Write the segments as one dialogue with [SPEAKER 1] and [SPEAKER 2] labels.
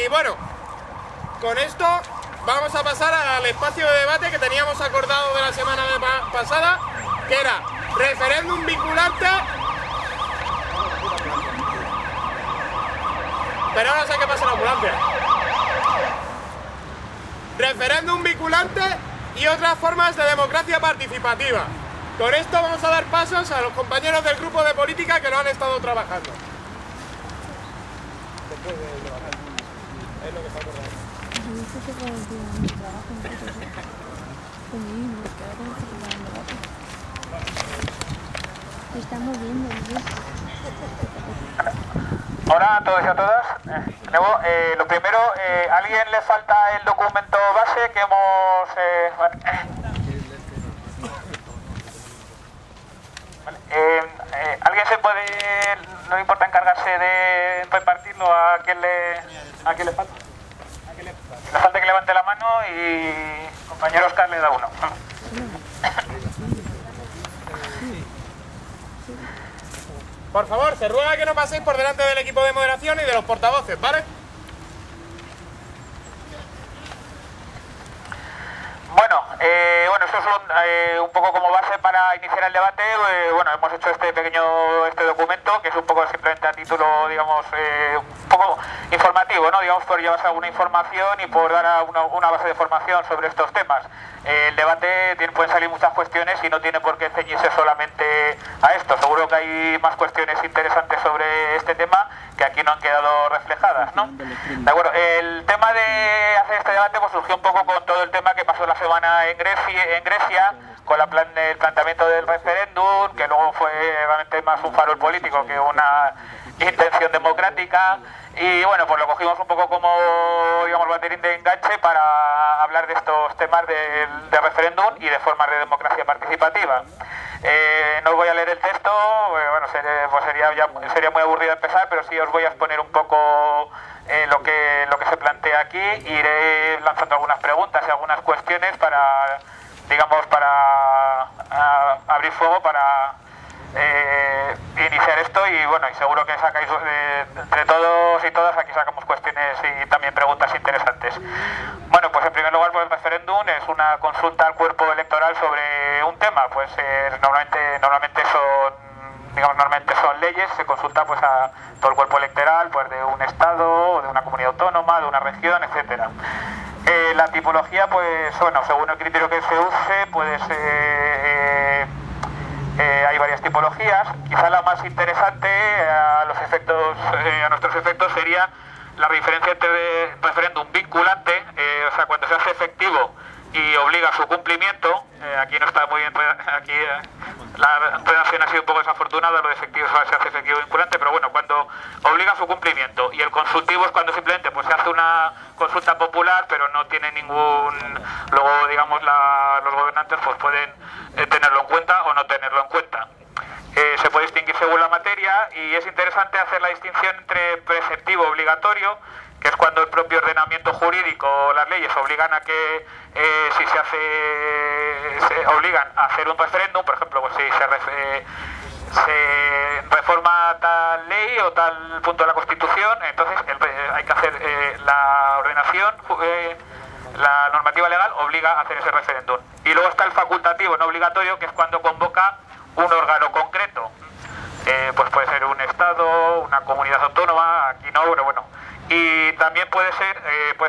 [SPEAKER 1] Y bueno, con esto vamos a pasar al espacio de debate que teníamos acordado de la semana pasada, que era referéndum vinculante. Pero ahora sé qué pasa en la ambulancia. Referéndum vinculante y otras formas de democracia participativa. Con esto vamos a dar pasos a los compañeros del grupo de política que lo han estado trabajando. Es lo que está acordado.
[SPEAKER 2] Estamos viendo.
[SPEAKER 3] Hola a todos y a todas. Luego, lo primero, ¿a alguien le falta el documento base que hemos... ¿Alguien se puede, no importa encargarse de repartirlo a quien le falta? Le falta que levante la mano y compañero Oscar le da uno.
[SPEAKER 1] Por favor, se ruega que no paséis por delante del equipo de moderación y de los portavoces, ¿vale?
[SPEAKER 3] Bueno, esto es un poco como base para iniciar el debate. Bueno, hemos hecho este documento, que es un poco simplemente a título, digamos, un poco informativo, ¿no? Digamos, por llevarse alguna información y por dar una base de formación sobre estos temas. El debate pueden salir muchas cuestiones y no tiene por qué ceñirse solamente a esto. Seguro que hay más cuestiones interesantes sobre este tema que aquí no han quedado reflejadas, ¿no? De acuerdo, el tema de hacer este debate pues surgió un poco con todo el tema que pasó la semana en Grecia con el planteamiento del referéndum, que luego fue realmente más un farol político que una intención democrática. Y bueno, pues lo cogimos un poco como, digamos, banderín de enganche para hablar de estos temas de referéndum y de formas de democracia participativa. No os voy a leer el texto, bueno, sería muy aburrido empezar, pero sí os voy a exponer un poco lo que se plantea aquí. Iré lanzando algunas preguntas y algunas cuestiones para, digamos, para abrir fuego, para iniciar esto. Y bueno, y seguro que sacáis entre todos y todas, aquí sacamos cuestiones y también preguntas interesantes. Bueno, pues en primer lugar, pues el referéndum es una consulta al cuerpo electoral sobre un tema. Pues normalmente son leyes, se consulta pues a todo el cuerpo electoral, pues de un estado, o de una comunidad autónoma, de una región, etcétera. La tipología, pues bueno, según el criterio que se use, puede ser, hay varias tipologías. Quizá la más interesante a nuestros efectos sería la diferencia entre referéndum vinculante, o sea, cuando se hace efectivo y obliga a su cumplimiento. Aquí no está muy bien, aquí la redacción ha sido un poco desafortunada, lo de efectivo se hace efectivo vinculante, pero bueno, cuando obliga a su cumplimiento. Y el consultivo es cuando simplemente pues se hace una consulta popular, pero no tiene luego digamos los gobernantes pues pueden tenerlo en cuenta o no tenerlo en cuenta. Se puede distinguir según la materia, y es interesante hacer la distinción entre preceptivo obligatorio, que es cuando el propio ordenamiento jurídico, las leyes obligan a que si se obligan a hacer un referéndum, por ejemplo, pues si se reforma tal ley o tal punto de la Constitución, entonces hay que hacer la ordenación, la normativa legal obliga a hacer ese referéndum. Y luego está el facultativo no obligatorio, que es cuando convoca un órgano concreto, pues puede ser un estado, una comunidad autónoma, aquí no, pero bueno. Y también puede ser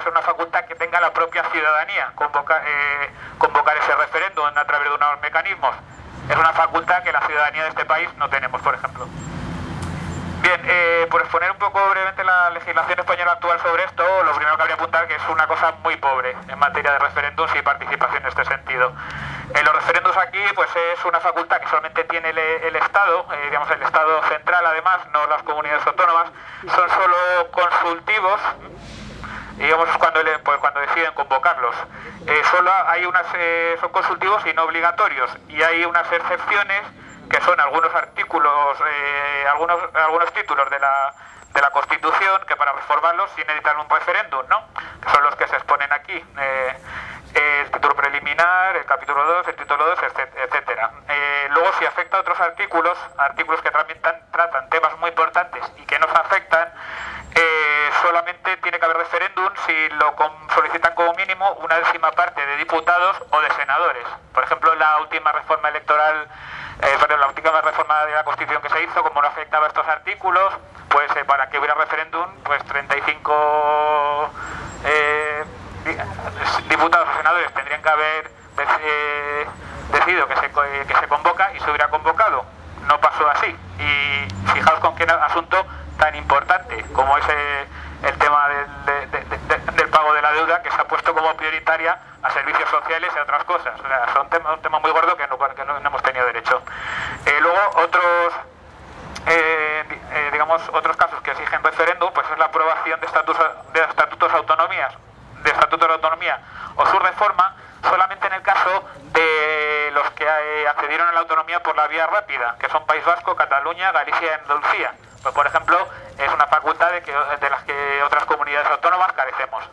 [SPEAKER 3] una facultad que tenga la propia ciudadanía, convocar ese referéndum a través de unos mecanismos. Es una facultad que la ciudadanía de este país no tenemos, por ejemplo. Bien, por exponer un poco brevemente la legislación española actual sobre esto, lo primero que habría que apuntar que es una cosa muy pobre en materia de referéndums y participación en este sentido. Los referéndums aquí pues es una facultad que solamente tiene el Estado, digamos el Estado central, además, no las comunidades autónomas, son solo consultivos, digamos cuando deciden convocarlos. Solo hay son consultivos y no obligatorios, y hay unas excepciones que son algunos artículos, algunos títulos de la Constitución, que para reformarlos sí necesitan un referéndum, ¿no? Que son los que se exponen aquí. El título preliminar, el capítulo 2, el título 2, etcétera. Luego, si afecta a otros artículos que también tratan temas muy importantes y que nos afectan, solamente tiene que haber referéndum si lo solicitan como mínimo una 10ª parte de diputados o de senadores. Por ejemplo, la última reforma electoral, la última reforma de la Constitución que se hizo, como no afectaba estos artículos, pues para que hubiera referéndum, pues 35 diputados o senadores tendrían que haber decidido que se convoca y se hubiera convocado. No pasó así. Y fijaos con qué asunto tan importante como es el tema del pago de la deuda, que se ha puesto como prioritaria a servicios sociales y a otras cosas. O sea, es un tema muy gordo que no hemos tenido derecho. Luego otros casos que exigen referéndum, pues es la aprobación de estatutos de autonomía o su reforma, solamente en el caso de los que accedieron a la autonomía por la vía rápida, que son País Vasco, Cataluña, Galicia y Andalucía. Pues, por ejemplo, es una facultad de las que otras comunidades autónomas carecemos.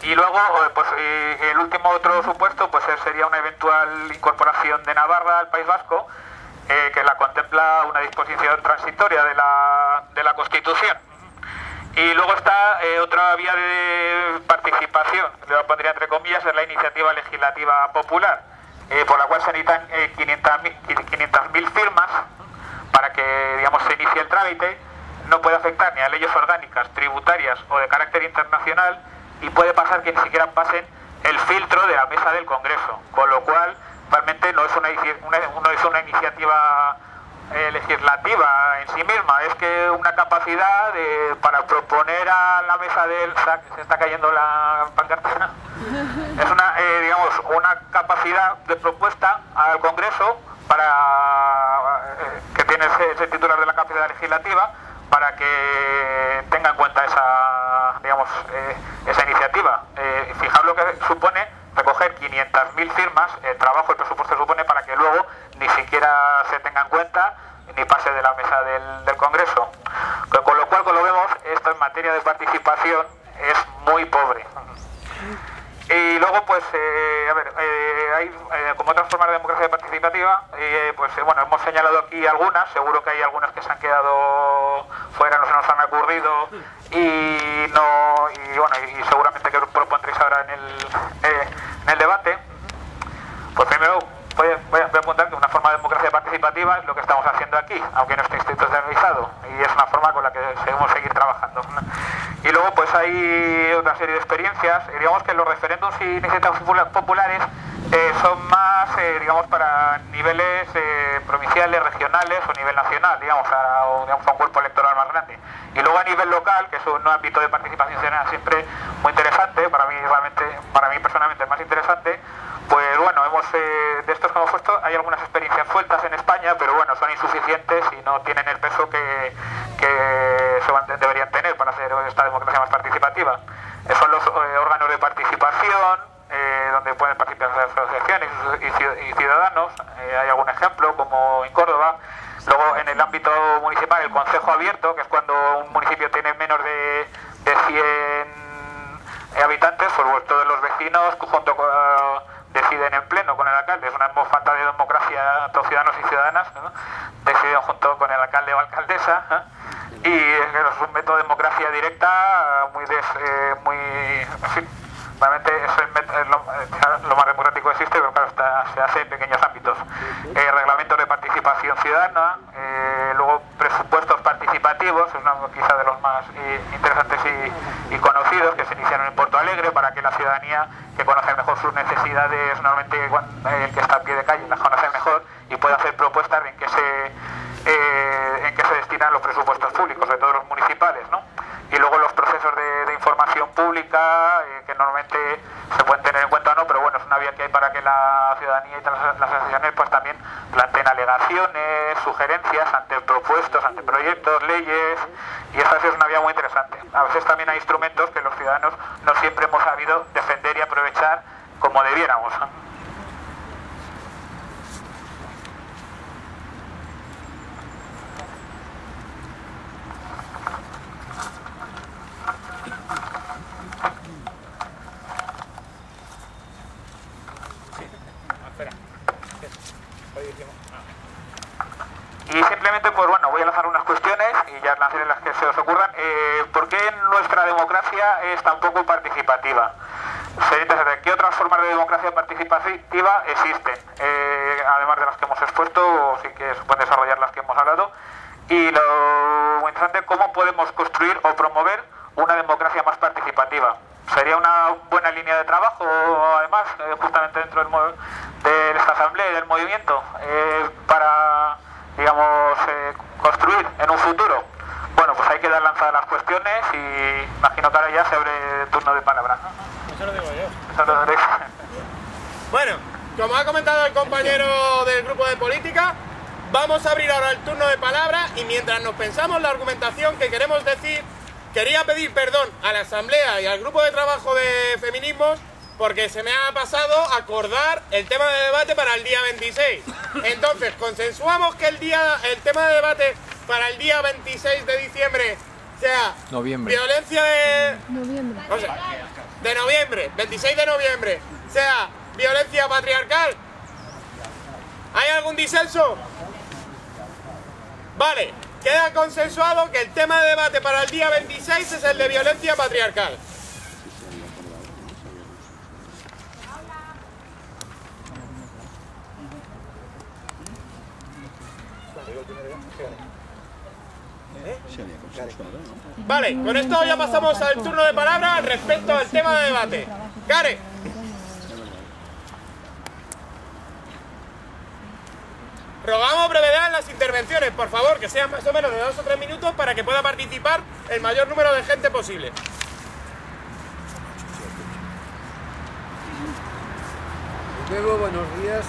[SPEAKER 3] Y luego, pues el último otro supuesto, pues sería una eventual incorporación de Navarra al País Vasco, que la contempla una disposición transitoria de la Constitución. Y luego está otra vía de participación, lo pondría entre comillas, es la iniciativa legislativa popular, por la cual se necesitan 500.000 firmas para que, digamos, se inicie el trámite. No puede afectar ni a leyes orgánicas, tributarias o de carácter internacional, y puede pasar que ni siquiera pasen el filtro de la mesa del Congreso, con lo cual realmente no es una iniciativa legislativa en sí misma, es que una capacidad para proponer a la mesa se está cayendo la pancarta, es una capacidad de propuesta al Congreso que tiene ese titular de la capacidad legislativa, para que tenga en cuenta esa iniciativa. Fijaos lo que supone recoger 500.000 firmas, el trabajo, el presupuesto supone para que luego ni siquiera se tenga en cuenta ni pase de la mesa del Congreso. Con lo cual, como vemos, esto en materia de participación es muy pobre. Y luego, pues, hay como otras formas de democracia participativa, hemos señalado aquí algunas, seguro que hay algunas que se han quedado fuera, no se nos han ocurrido, y seguramente que propondréis ahora en el debate. Pues primero voy a apuntar que una forma de democracia participativa es lo que estamos haciendo aquí, aunque no esté institucionalizado, y es una forma con la que debemos seguir trabajando. Y luego, pues hay otra serie de experiencias. Digamos que los referéndums y iniciativas populares son más, para niveles provinciales, regionales o nivel nacional, a un cuerpo electoral más grande. Y luego a nivel local, que es un ámbito de participación ciudadana siempre muy interesante, para mí personalmente es más interesante. Pues bueno, de estos que hemos puesto, hay algunas experiencias sueltas en España, pero bueno, son insuficientes y no tienen el peso que deberían tener para hacer esta democracia más participativa. Son los órganos de participación, donde pueden participar asociaciones y ciudadanos. Hay algún ejemplo, como en Córdoba. Luego, en el ámbito municipal, el Concejo Abierto, que es cuando un municipio tiene menos de 100 habitantes, pues todos los vecinos deciden en pleno con el alcalde. Es una falta de democracia a todos ciudadanos y ciudadanas, ¿no? Deciden junto con el alcalde o alcaldesa, ¿eh? Y es un método de democracia directa realmente es lo más democrático que existe, pero claro, se hace en pequeños ámbitos. Reglamentos de participación ciudadana, luego presupuestos participativos, es uno quizá de los más interesantes y conocidos, que se iniciaron en Porto Alegre para que la ciudadanía, que conoce mejor sus necesidades, normalmente el que está a pie de calle las conoce mejor y puede hacer propuestas en qué se destinan los presupuestos públicos, sobre todo los municipales, ¿no? Y luego los procesos de información pública, que normalmente se pueden tener en cuenta o no, pero bueno, es una vía que hay para que la ciudadanía y las asociaciones pues también planteen alegaciones, sugerencias ante propuestos, ante proyectos, leyes, y esta sí es una vía muy interesante. A veces también hay instrumentos que los ciudadanos no siempre hemos sabido defender y aprovechar como debiéramos. Y simplemente, pues bueno, voy a lanzar unas cuestiones y ya lanzaré las que se os ocurran. ¿Por qué nuestra democracia es tan poco participativa? Sería interesante. ¿Qué otras formas de democracia participativa existen? Además de las que hemos expuesto, o sí que se pueden desarrollar las que hemos hablado. Y lo interesante, ¿cómo podemos construir o promover una democracia más participativa? Sería una buena línea de trabajo, además, justamente dentro de esta asamblea y del movimiento, para, digamos, construir en un futuro. Bueno, pues hay que dar lanzadas las cuestiones y imagino que ahora ya se abre turno de palabra.
[SPEAKER 1] Eso lo digo yo.
[SPEAKER 3] Eso lo diréis.
[SPEAKER 1] Bueno, como ha comentado el compañero del grupo de política, vamos a abrir ahora el turno de palabra y mientras nos pensamos la argumentación que queremos decir, quería pedir perdón a la asamblea y al grupo de trabajo de feminismos porque se me ha pasado acordar el tema de debate para el día 26. Entonces, consensuamos que el tema de debate para el día 26 de diciembre sea violencia de... O sea, de noviembre, 26 de noviembre, sea violencia patriarcal. ¿Hay algún disenso? Vale, queda consensuado que el tema de debate para el día 26 es el de violencia patriarcal. Vale, con esto ya pasamos al turno de palabra respecto al tema de debate. Karen. Rogamos brevedad en las intervenciones, por favor, que sean más o menos de 2 o 3 minutos para que pueda participar el mayor número de gente posible.
[SPEAKER 2] Primero, buenos días.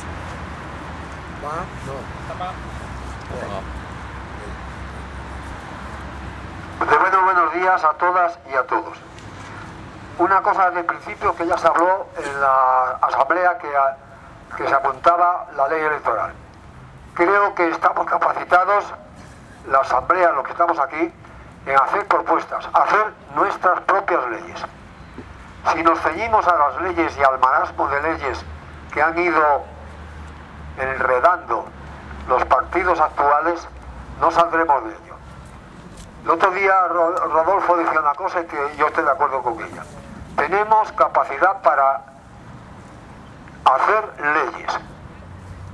[SPEAKER 2] Buenos días a todas y a todos. Una cosa desde el principio que ya se habló en la asamblea que se apuntaba la ley electoral. Creo que estamos capacitados, la asamblea, los que estamos aquí, en hacer propuestas, hacer nuestras propias leyes. Si nos ceñimos a las leyes y al marasmo de leyes que han ido enredando los partidos actuales, no saldremos de ello. El otro día Rodolfo decía una cosa y que yo estoy de acuerdo con ella. Tenemos capacidad para hacer leyes.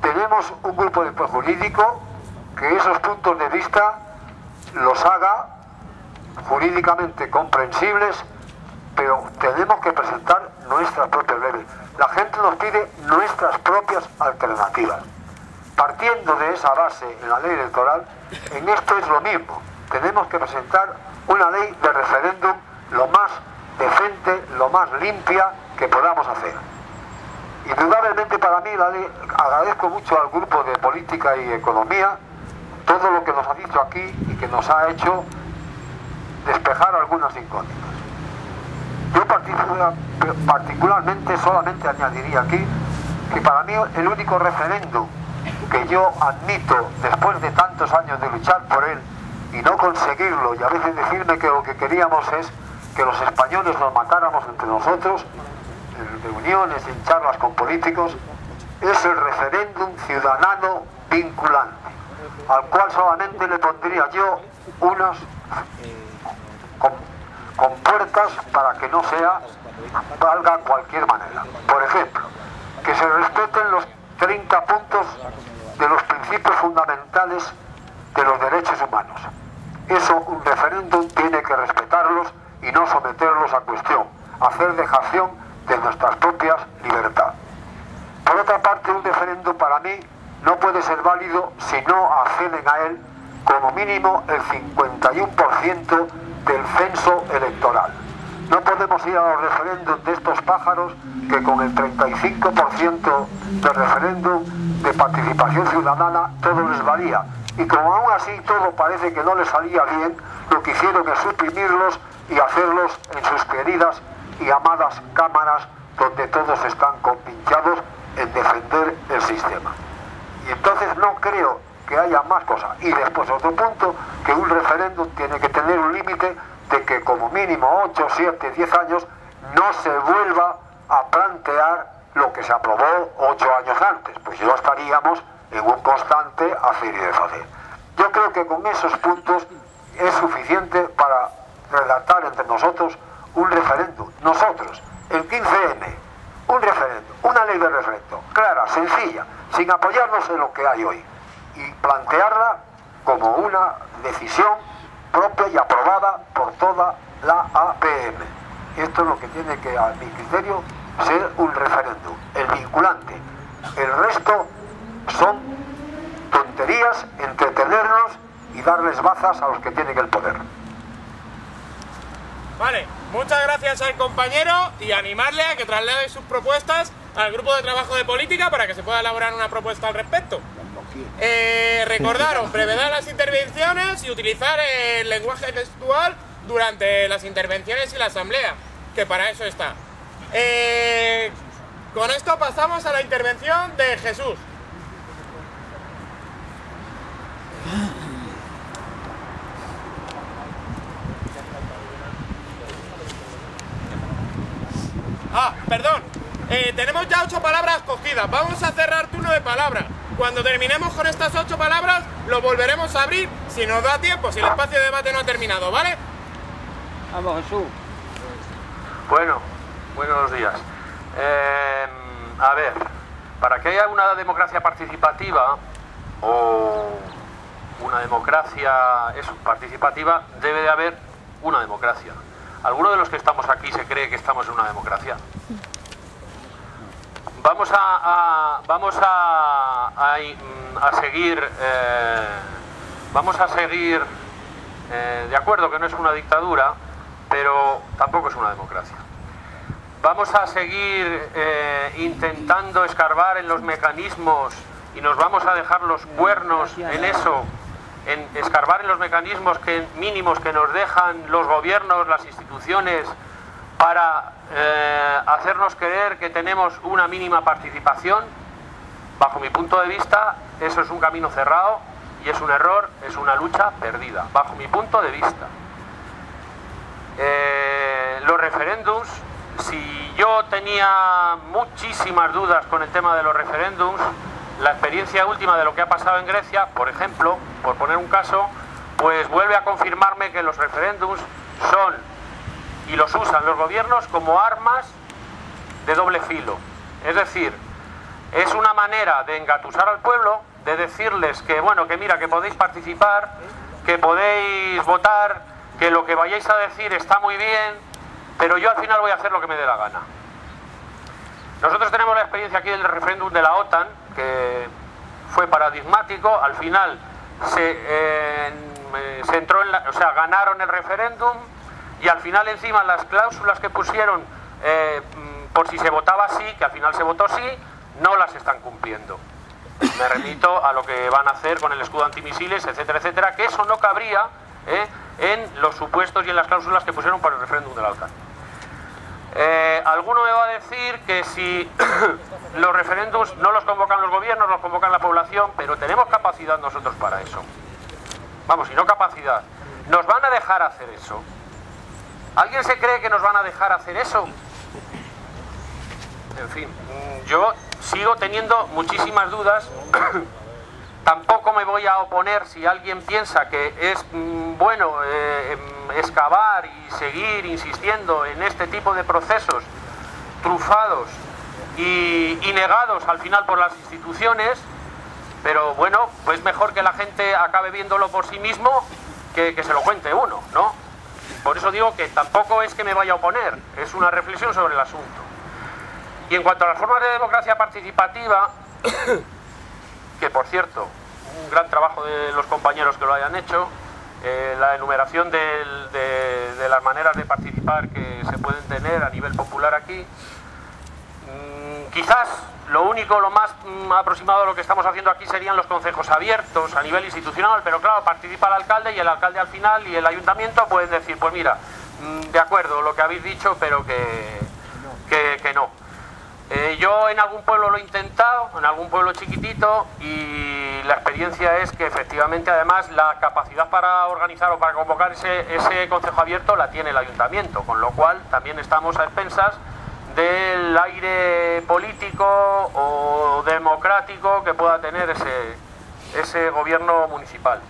[SPEAKER 2] Tenemos un grupo de jurídico que esos puntos de vista los haga jurídicamente comprensibles, pero tenemos que presentar nuestras propias leyes. La gente nos pide nuestras propias alternativas. Partiendo de esa base en la ley electoral, en esto es lo mismo. Tenemos que presentar una ley de referéndum lo más decente, lo más limpia que podamos hacer. Indudablemente para mí la ley, agradezco mucho al grupo de política y economía todo lo que nos ha dicho aquí y que nos ha hecho despejar algunas incógnitas. Yo particularmente solamente añadiría aquí que para mí el único referéndum que yo admito después de tantos años de luchar por él y no conseguirlo y a veces decirme que lo que queríamos es que los españoles nos matáramos entre nosotros en reuniones, en charlas con políticos, es el referéndum ciudadano vinculante, al cual solamente le pondría yo unas con puertas para que no sea valga cualquier manera. Por ejemplo, que se respeten los 30 puntos de los principios fundamentales de los derechos humanos. Eso un referéndum tiene que respetarlos y no someterlos a cuestión, hacer dejación de nuestras propias libertades. Por otra parte, un referéndum para mí no puede ser válido si no acceden a él como mínimo el 51% del censo electoral. No podemos ir a los referéndums de estos pájaros que con el 35% de referéndum de participación ciudadana todo les valía. Y como aún así todo parece que no les salía bien, lo que hicieron es suprimirlos y hacerlos en sus queridas y amadas cámaras donde todos están compinchados en defender el sistema. Y entonces no creo que haya más cosas. Y después otro punto, que un referéndum tiene que tener un límite de que como mínimo 8, 7, 10 años no se vuelva a plantear lo que se aprobó 8 años antes, pues ya estaríamos en un constante hacer y deshacer. Yo creo que con esos puntos es suficiente para redactar entre nosotros un referéndum. Nosotros, el 15M, un referéndum, una ley de referéndum, clara, sencilla, sin apoyarnos en lo que hay hoy, y plantearla como una decisión propia y aprobada por toda la APM. Esto es lo que tiene que, a mi criterio, ser un referéndum, el vinculante. El resto son tonterías, entretenernos y darles bazas a los que tienen el poder.
[SPEAKER 1] Vale, muchas gracias al compañero y animarle a que traslade sus propuestas al grupo de trabajo de política para que se pueda elaborar una propuesta al respecto. Recordaros, brevedad las intervenciones y utilizar el lenguaje gestual durante las intervenciones y la asamblea, que para eso está. Con esto pasamos a la intervención de Jesús. Perdón, tenemos ya 8 palabras cogidas. Vamos a cerrar turno de palabras. Cuando terminemos con estas 8 palabras, lo volveremos a abrir si nos da tiempo, si el espacio de debate no ha terminado, ¿vale?
[SPEAKER 4] Vamos, Jesús.
[SPEAKER 5] Bueno, buenos días. A ver, para que haya una democracia participativa o una democracia participativa, debe de haber una democracia. ¿Alguno de los que estamos aquí se cree que estamos en una democracia? Vamos a seguir de acuerdo que no es una dictadura, pero tampoco es una democracia. Vamos a seguir intentando escarbar en los mecanismos y nos vamos a dejar los cuernos en eso, en escarbar en los mecanismos mínimos que nos dejan los gobiernos, las instituciones, para hacernos creer que tenemos una mínima participación. Bajo mi punto de vista, eso es un camino cerrado y es un error, es una lucha perdida, bajo mi punto de vista. Los referéndums, si yo tenía muchísimas dudas con el tema de los referéndums, la experiencia última de lo que ha pasado en Grecia, por ejemplo, por poner un caso, pues vuelve a confirmarme que los referéndums son, y los usan los gobiernos, como armas de doble filo. Es decir, es una manera de engatusar al pueblo, de decirles que, bueno, que mira, que podéis participar, que podéis votar, que lo que vayáis a decir está muy bien, pero yo al final voy a hacer lo que me dé la gana. Nosotros tenemos la experiencia aquí del referéndum de la OTAN, que fue paradigmático. Al final se entró en o sea, ganaron el referéndum, y al final encima las cláusulas que pusieron por si se votaba sí, que al final se votó sí, no las están cumpliendo. Me remito a lo que van a hacer con el escudo antimisiles, etcétera, etcétera, que eso no cabría en los supuestos y en las cláusulas que pusieron para el referéndum de la OTAN. Alguno me va a decir que si los referéndums no los convocan los gobiernos, los convocan la población, pero tenemos capacidad nosotros para eso. Vamos, y no capacidad. ¿Nos van a dejar hacer eso? ¿Alguien se cree que nos van a dejar hacer eso? En fin, yo sigo teniendo muchísimas dudas. Tampoco me voy a oponer si alguien piensa que es bueno excavar y seguir insistiendo en este tipo de procesos trufados y negados al final por las instituciones, pero bueno, pues mejor que la gente acabe viéndolo por sí mismo que se lo cuente uno, ¿no? Por eso digo que tampoco es que me vaya a oponer, es una reflexión sobre el asunto. Y en cuanto a las formas de democracia participativa, que por cierto, un gran trabajo de los compañeros que lo hayan hecho, la enumeración de las maneras de participar que se pueden tener a nivel popular aquí, quizás lo único, lo más aproximado a lo que estamos haciendo aquí serían los concejos abiertos a nivel institucional, pero claro, participa el alcalde y el alcalde al final y el ayuntamiento pueden decir, pues mira, de acuerdo, lo que habéis dicho, pero que no. Yo en algún pueblo lo he intentado, en algún pueblo chiquitito, y la experiencia es que efectivamente además la capacidad para organizar o para convocar ese consejo abierto la tiene el ayuntamiento, con lo cual también estamos a expensas del aire político o democrático que pueda tener ese gobierno municipal.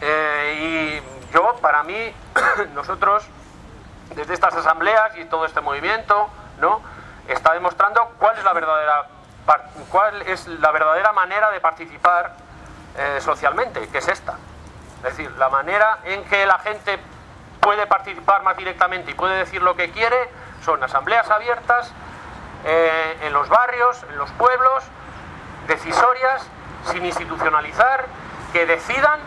[SPEAKER 5] Y yo, para mí, nosotros, desde estas asambleas y todo este movimiento, ¿no?, está demostrando cuál es la verdadera manera de participar socialmente, que es esta. Es decir, la manera en que la gente puede participar más directamente y puede decir lo que quiere son asambleas abiertas en los barrios, en los pueblos, decisorias, sin institucionalizar, que decidan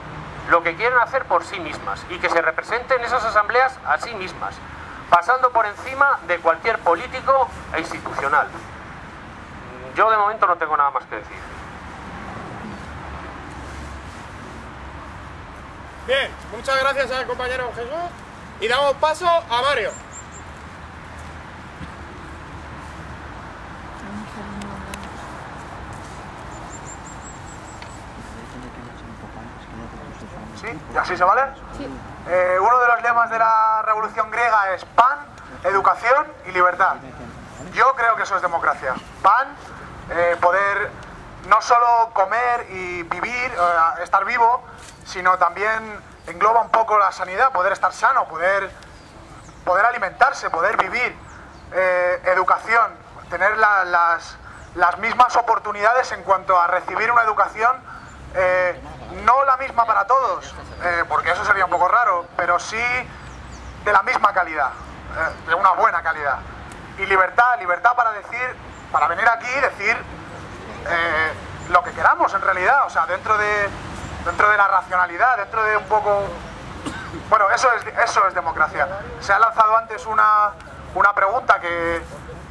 [SPEAKER 5] lo que quieren hacer por sí mismas y que se representen esas asambleas a sí mismas, pasando por encima de cualquier político e institucional. Yo de momento no tengo nada más que decir.
[SPEAKER 1] Bien, muchas gracias al compañero Jesús y damos paso a Mario.
[SPEAKER 6] ¿Sí? ¿Y así se vale? Sí. Uno de los lemas de la Revolución Griega es pan, educación y libertad. Yo creo que eso es democracia. Pan, poder no solo comer y vivir, estar vivo, sino también engloba un poco la sanidad, poder estar sano, poder alimentarse, poder vivir. Educación, tener las mismas oportunidades en cuanto a recibir una educación, no la misma para todos, porque eso sería un poco raro, pero sí de la misma calidad, de una buena calidad. Y libertad para decir, para venir aquí y decir lo que queramos en realidad, o sea, dentro de la racionalidad, dentro de un poco... Bueno, eso es democracia. Se ha lanzado antes una pregunta que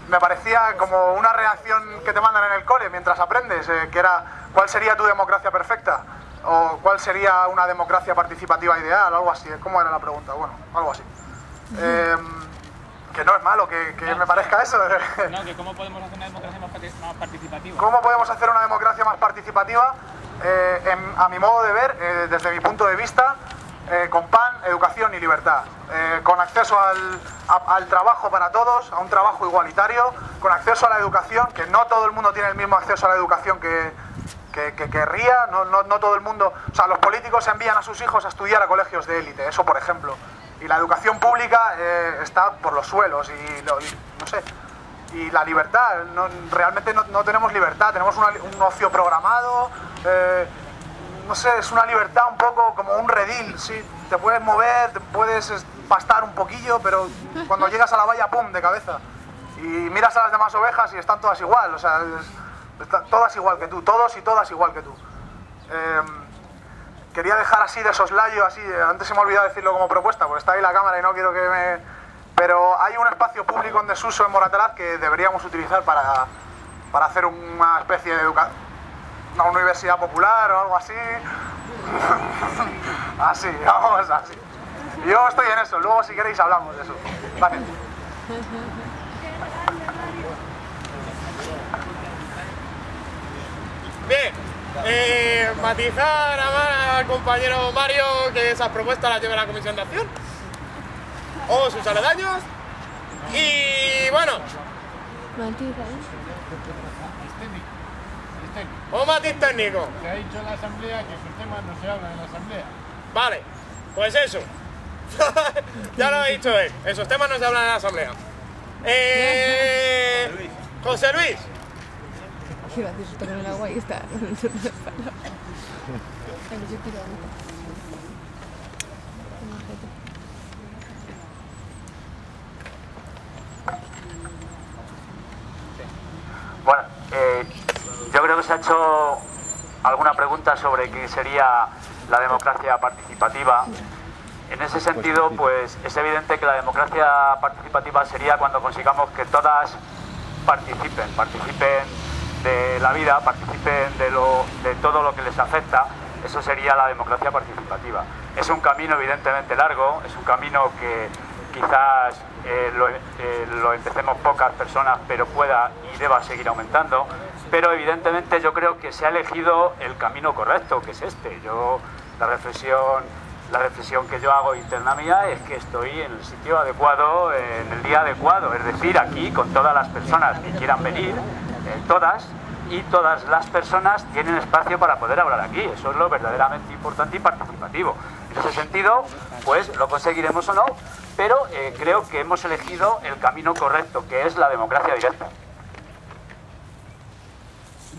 [SPEAKER 6] me parecía como una reacción que te mandan en el cole mientras aprendes, que era ¿cuál sería tu democracia perfecta? O ¿cuál sería una democracia participativa ideal? O algo así. ¿Cómo era la pregunta? Bueno, algo así. Que no es malo que me parezca eso.
[SPEAKER 7] No, que ¿cómo podemos hacer una democracia más participativa?
[SPEAKER 6] ¿Cómo podemos hacer una democracia más participativa? A mi modo de ver, desde mi punto de vista, con pan, educación y libertad, con acceso al trabajo para todos, a un trabajo igualitario, con acceso a la educación, que no todo el mundo tiene el mismo acceso a la educación que querría, no todo el mundo, o sea, los políticos envían a sus hijos a estudiar a colegios de élite, eso por ejemplo, y la educación pública está por los suelos y no sé. Y la libertad, realmente no tenemos libertad, tenemos un ocio programado, no sé, es una libertad un poco como un redil, sí, te puedes mover, te puedes pastar un poquillo, pero cuando llegas a la valla, ¡pum!, de cabeza. Y miras a las demás ovejas y están todas igual, o sea, todas igual que tú, todos y todas igual que tú. Quería dejar así de soslayo, así, antes se me ha olvidado decirlo como propuesta, porque está ahí la cámara y no quiero que me... Pero hay un espacio público en desuso en Moratalaz que deberíamos utilizar para hacer una especie de una universidad popular o algo así. Así, vamos así. Yo estoy en eso, luego si queréis hablamos de eso. Gracias.
[SPEAKER 1] Bien, matizar al compañero Mario que esas propuestas las lleve a la Comisión de Acción o sus aledaños. Y bueno, un matiz técnico.
[SPEAKER 7] Se ha dicho en la asamblea que sus temas no se hablan en la asamblea.
[SPEAKER 1] Vale, pues eso. Ya lo ha dicho él, esos temas no se hablan en la asamblea. José Luis.
[SPEAKER 8] Iba a decir esto con el agua y está.
[SPEAKER 9] Bueno, yo creo que se ha hecho alguna pregunta sobre qué sería la democracia participativa. En ese sentido, pues es evidente que la democracia participativa sería cuando consigamos que todas participen de la vida, participen de todo lo que les afecta. Eso sería la democracia participativa. Es un camino evidentemente largo, es un camino que quizás lo empecemos pocas personas, pero pueda y deba seguir aumentando. Pero evidentemente yo creo que se ha elegido el camino correcto, que es este. La reflexión la reflexión que yo hago interna mía es que estoy en el sitio adecuado, en el día adecuado, es decir, aquí con todas las personas que quieran venir, todas las personas tienen espacio para poder hablar aquí. Eso es lo verdaderamente importante y participativo. En ese sentido, pues lo conseguiremos o no, pero creo que hemos elegido el camino correcto, que es la democracia directa.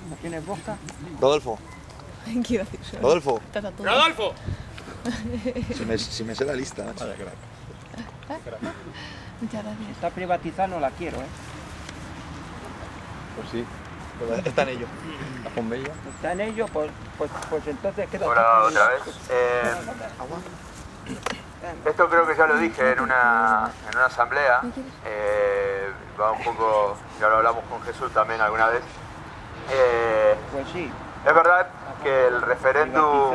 [SPEAKER 4] ¿No tienes boca?
[SPEAKER 10] Rodolfo.
[SPEAKER 8] ¿Qué iba a decir solo?
[SPEAKER 10] Rodolfo.
[SPEAKER 1] ¡Rodolfo!
[SPEAKER 10] Si me sé la lista.
[SPEAKER 8] Muchas gracias.
[SPEAKER 4] Está privatizada, no la quiero, ¿eh?
[SPEAKER 10] Pues sí. Está en ello. La Pombella.
[SPEAKER 4] Está en ello, pues entonces queda.
[SPEAKER 11] Hola otra vez. Esto creo que ya lo dije en una asamblea. Va un poco, ya lo hablamos con Jesús también alguna vez.
[SPEAKER 4] Pues sí.
[SPEAKER 11] Es verdad que el referéndum,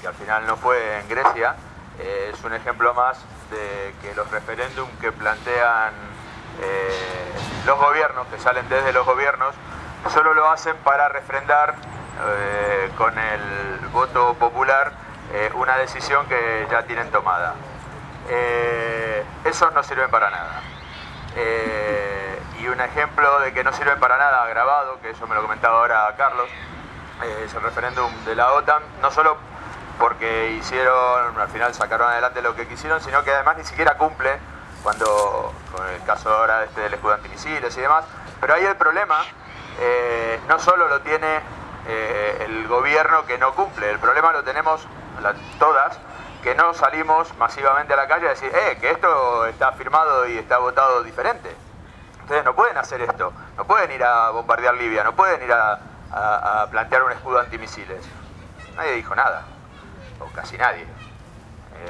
[SPEAKER 11] que al final no fue en Grecia, es un ejemplo más de que los referéndums que plantean los gobiernos, que salen desde los gobiernos, solo lo hacen para refrendar con el voto popular una decisión que ya tienen tomada. Esos no sirven para nada. Y un ejemplo de que no sirven para nada agravado, que eso me lo comentaba ahora Carlos, es el referéndum de la OTAN, no solo porque hicieron, al final sacaron adelante lo que quisieron, sino que además ni siquiera cumple, cuando, con el caso ahora del escudo antimisiles y demás. Pero ahí el problema no solo lo tiene el gobierno que no cumple, el problema lo tenemos todas, que no salimos masivamente a la calle a decir que esto está firmado y está votado diferente. Ustedes no pueden hacer esto, no pueden ir a bombardear Libia, no pueden ir a plantear un escudo antimisiles. Nadie dijo nada, o casi nadie,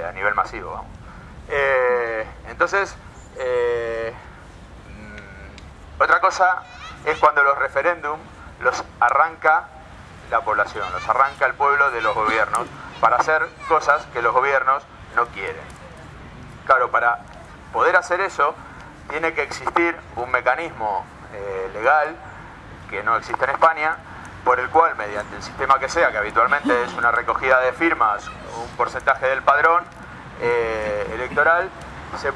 [SPEAKER 11] a nivel masivo, vamos. Entonces, otra cosa es cuando los referéndums los arranca la población, los arranca el pueblo de los gobiernos para hacer cosas que los gobiernos no quieren. Claro, para poder hacer eso tiene que existir un mecanismo legal que no existe en España, por el cual, mediante el sistema que sea, que habitualmente es una recogida de firmas, un porcentaje del padrón electoral, se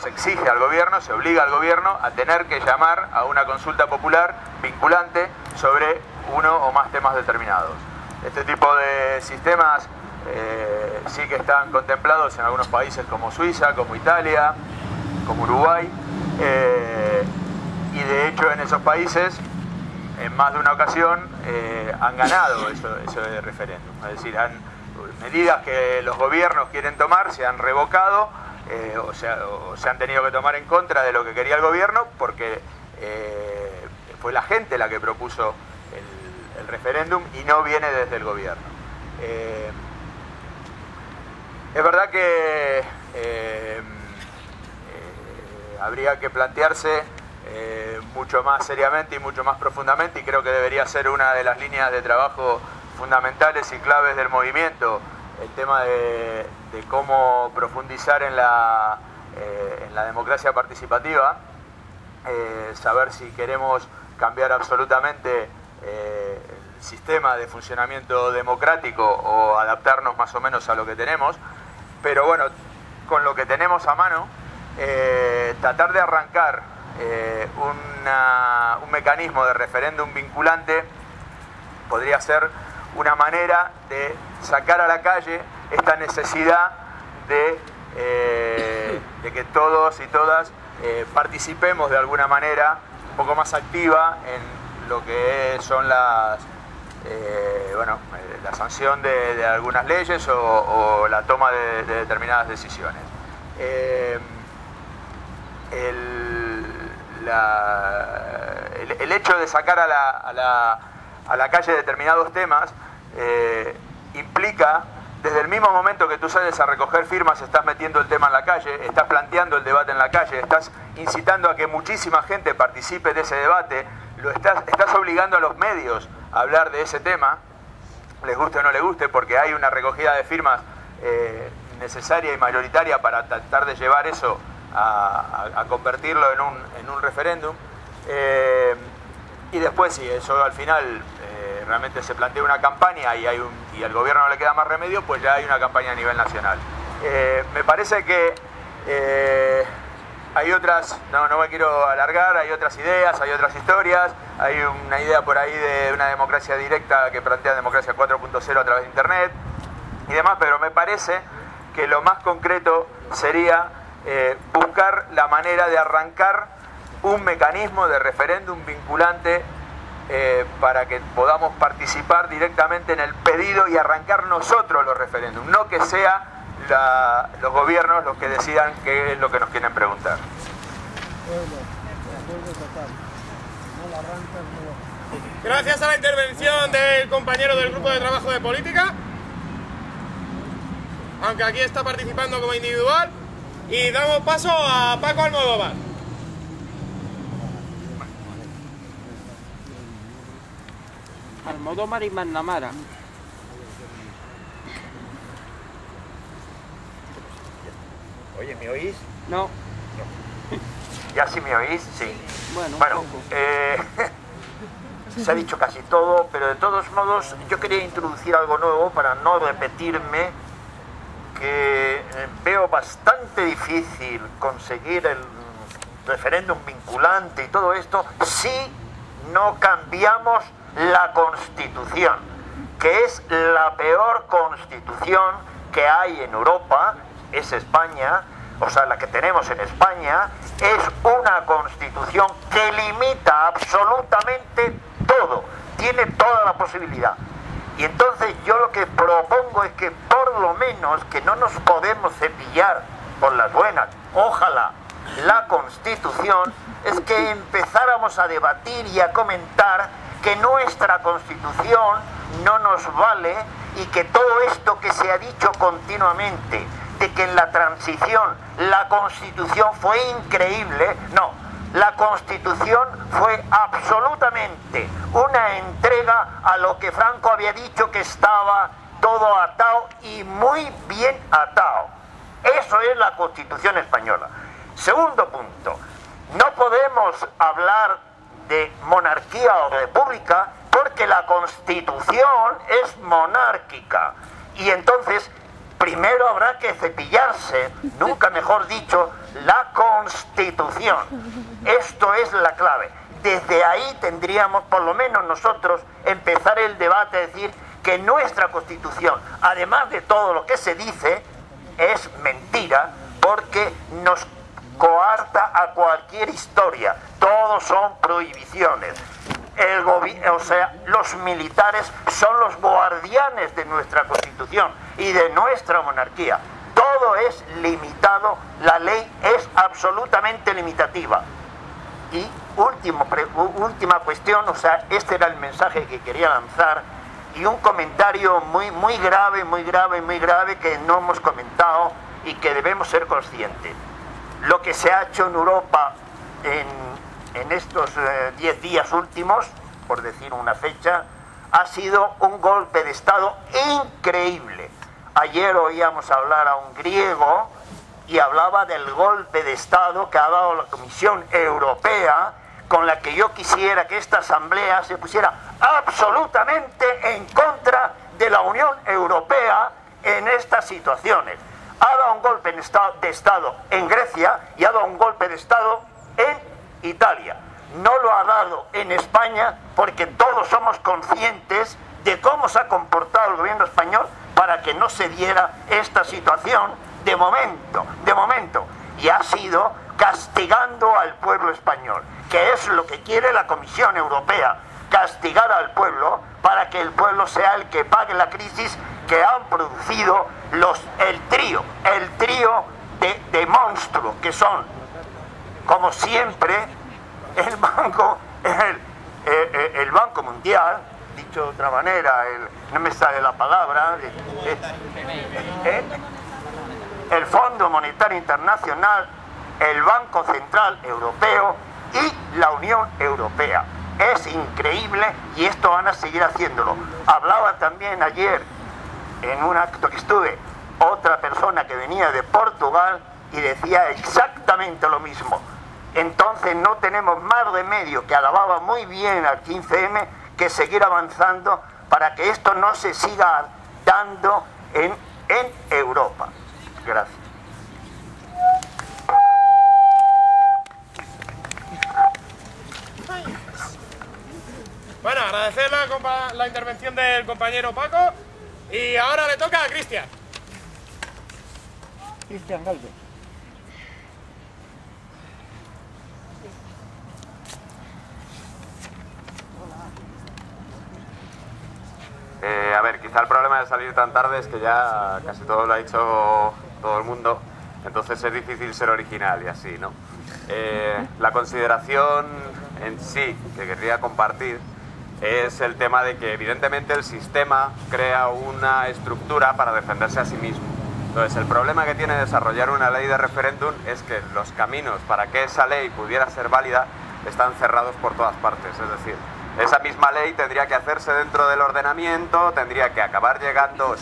[SPEAKER 11] exige al gobierno, se obliga al gobierno a tener que llamar a una consulta popular vinculante sobre uno o más temas determinados. Este tipo de sistemas sí que están contemplados en algunos países como Suiza, como Italia, como Uruguay, y de hecho en esos países en más de una ocasión han ganado eso de referéndum. Es decir, medidas que los gobiernos quieren tomar se han revocado o se han tenido que tomar en contra de lo que quería el gobierno porque fue la gente la que propuso el referéndum y no viene desde el gobierno. Es verdad que habría que plantearse mucho más seriamente y mucho más profundamente, y creo que debería ser una de las líneas de trabajo fundamentales y claves del movimiento, el tema de cómo profundizar en la democracia participativa, saber si queremos cambiar absolutamente el sistema de funcionamiento democrático o adaptarnos más o menos a lo que tenemos, pero bueno, con lo que tenemos a mano, tratar de arrancar un mecanismo de referéndum vinculante podría ser una manera de sacar a la calle esta necesidad de que todos y todas participemos de alguna manera un poco más activa en lo que son la sanción de algunas leyes o la toma de determinadas decisiones. El hecho de sacar a la calle determinados temas implica, desde el mismo momento que tú sales a recoger firmas, estás metiendo el tema en la calle, estás planteando el debate en la calle, estás incitando a que muchísima gente participe de ese debate, estás obligando a los medios a hablar de ese tema, les guste o no les guste, porque hay una recogida de firmas necesaria y mayoritaria para tratar de llevar eso a convertirlo en un referéndum. Y después, si eso al final realmente se plantea una campaña y al gobierno no le queda más remedio, pues ya hay una campaña a nivel nacional. Me parece que hay otras, no me quiero alargar, hay otras ideas, hay otras historias, hay una idea por ahí de una democracia directa que plantea democracia 4.0 a través de internet y demás, pero me parece que lo más concreto sería buscar la manera de arrancar un mecanismo de referéndum vinculante para que podamos participar directamente en el pedido y arrancar nosotros los referéndums, no que sea los gobiernos los que decidan qué es lo que nos quieren preguntar.
[SPEAKER 1] Gracias a la intervención del compañero del grupo de trabajo de política, aunque aquí está participando como individual, y damos paso a Paco Almodóvar.
[SPEAKER 4] Almodóvar y McNamara.
[SPEAKER 11] Oye, ¿me oís?
[SPEAKER 4] No.
[SPEAKER 11] ¿Ya sí me oís? Sí.
[SPEAKER 4] Bueno,
[SPEAKER 12] Se ha dicho casi todo, pero de todos modos yo quería introducir algo nuevo para no repetirme, que veo bastante difícil conseguir el referéndum vinculante y todo esto si no cambiamos la Constitución, que es la peor Constitución que hay en Europa, es España, o sea, la que tenemos en España, es una Constitución que limita absolutamente todo, tiene toda la posibilidad. Y entonces yo lo que propongo es que por lo menos, que no nos podemos cepillar por las buenas, ojalá la Constitución, es que empezáramos a debatir y a comentar que nuestra Constitución no nos vale y que todo esto que se ha dicho continuamente, de que en la transición la Constitución fue increíble, no, la Constitución fue absolutamente una entrega a lo que Franco había dicho, que estaba todo atado y muy bien atado. Eso es la Constitución española. Segundo punto, no podemos hablar de monarquía o república porque la Constitución es monárquica y entonces primero habrá que cepillarse, nunca mejor dicho, la Constitución. Esto es la clave. Desde ahí tendríamos, por lo menos nosotros, empezar el debate, decir que nuestra Constitución, además de todo lo que se dice, es mentira, porque nos coarta a cualquier historia. Todos son prohibiciones. O sea, los militares son los guardianes de nuestra Constitución y de nuestra monarquía. Todo es limitado, la ley es absolutamente limitativa. Y última cuestión, o sea, este era el mensaje que quería lanzar, y un comentario muy grave que no hemos comentado y que debemos ser conscientes. Lo que se ha hecho en Europa en estos 10 días últimos, por decir una fecha, ha sido un golpe de Estado increíble. Ayer oíamos hablar a un griego y hablaba del golpe de Estado que ha dado la Comisión Europea, con la que yo quisiera que esta Asamblea se pusiera absolutamente en contra de la Unión Europea en estas situaciones. Ha dado un golpe de Estado en Grecia y ha dado un golpe de Estado en Italia. No lo ha dado en España porque todos somos conscientes de cómo se ha comportado el gobierno español para que no se diera esta situación de momento. Y ha sido castigando al pueblo español, que es lo que quiere la Comisión Europea, castigar al pueblo para que el pueblo sea el que pague la crisis que han producido el trío de monstruos que son, como siempre, el Banco Mundial, dicho de otra manera, no me sale la palabra, el Fondo Monetario Internacional, el Banco Central Europeo y la Unión Europea. Es increíble y esto van a seguir haciéndolo. Hablaba también ayer, en un acto que estuve, otra persona que venía de Portugal y decía exactamente lo mismo. Entonces no tenemos más remedio, que alababa muy bien al 15M, que seguir avanzando para que esto no se siga dando en Europa. Gracias.
[SPEAKER 1] Bueno, agradecer la intervención del compañero Paco y ahora le toca a Cristian.
[SPEAKER 4] Cristian Galvez.
[SPEAKER 13] A ver, quizá el problema de salir tan tarde es que ya casi todo lo ha dicho todo el mundo, entonces es difícil ser original y así, ¿no? La consideración en sí que querría compartir es el tema de que evidentemente el sistema crea una estructura para defenderse a sí mismo. Entonces el problema que tiene desarrollar una ley de referéndum es que los caminos para que esa ley pudiera ser válida están cerrados por todas partes, es decir, esa misma ley tendría que hacerse dentro del ordenamiento, tendría que acabar llegando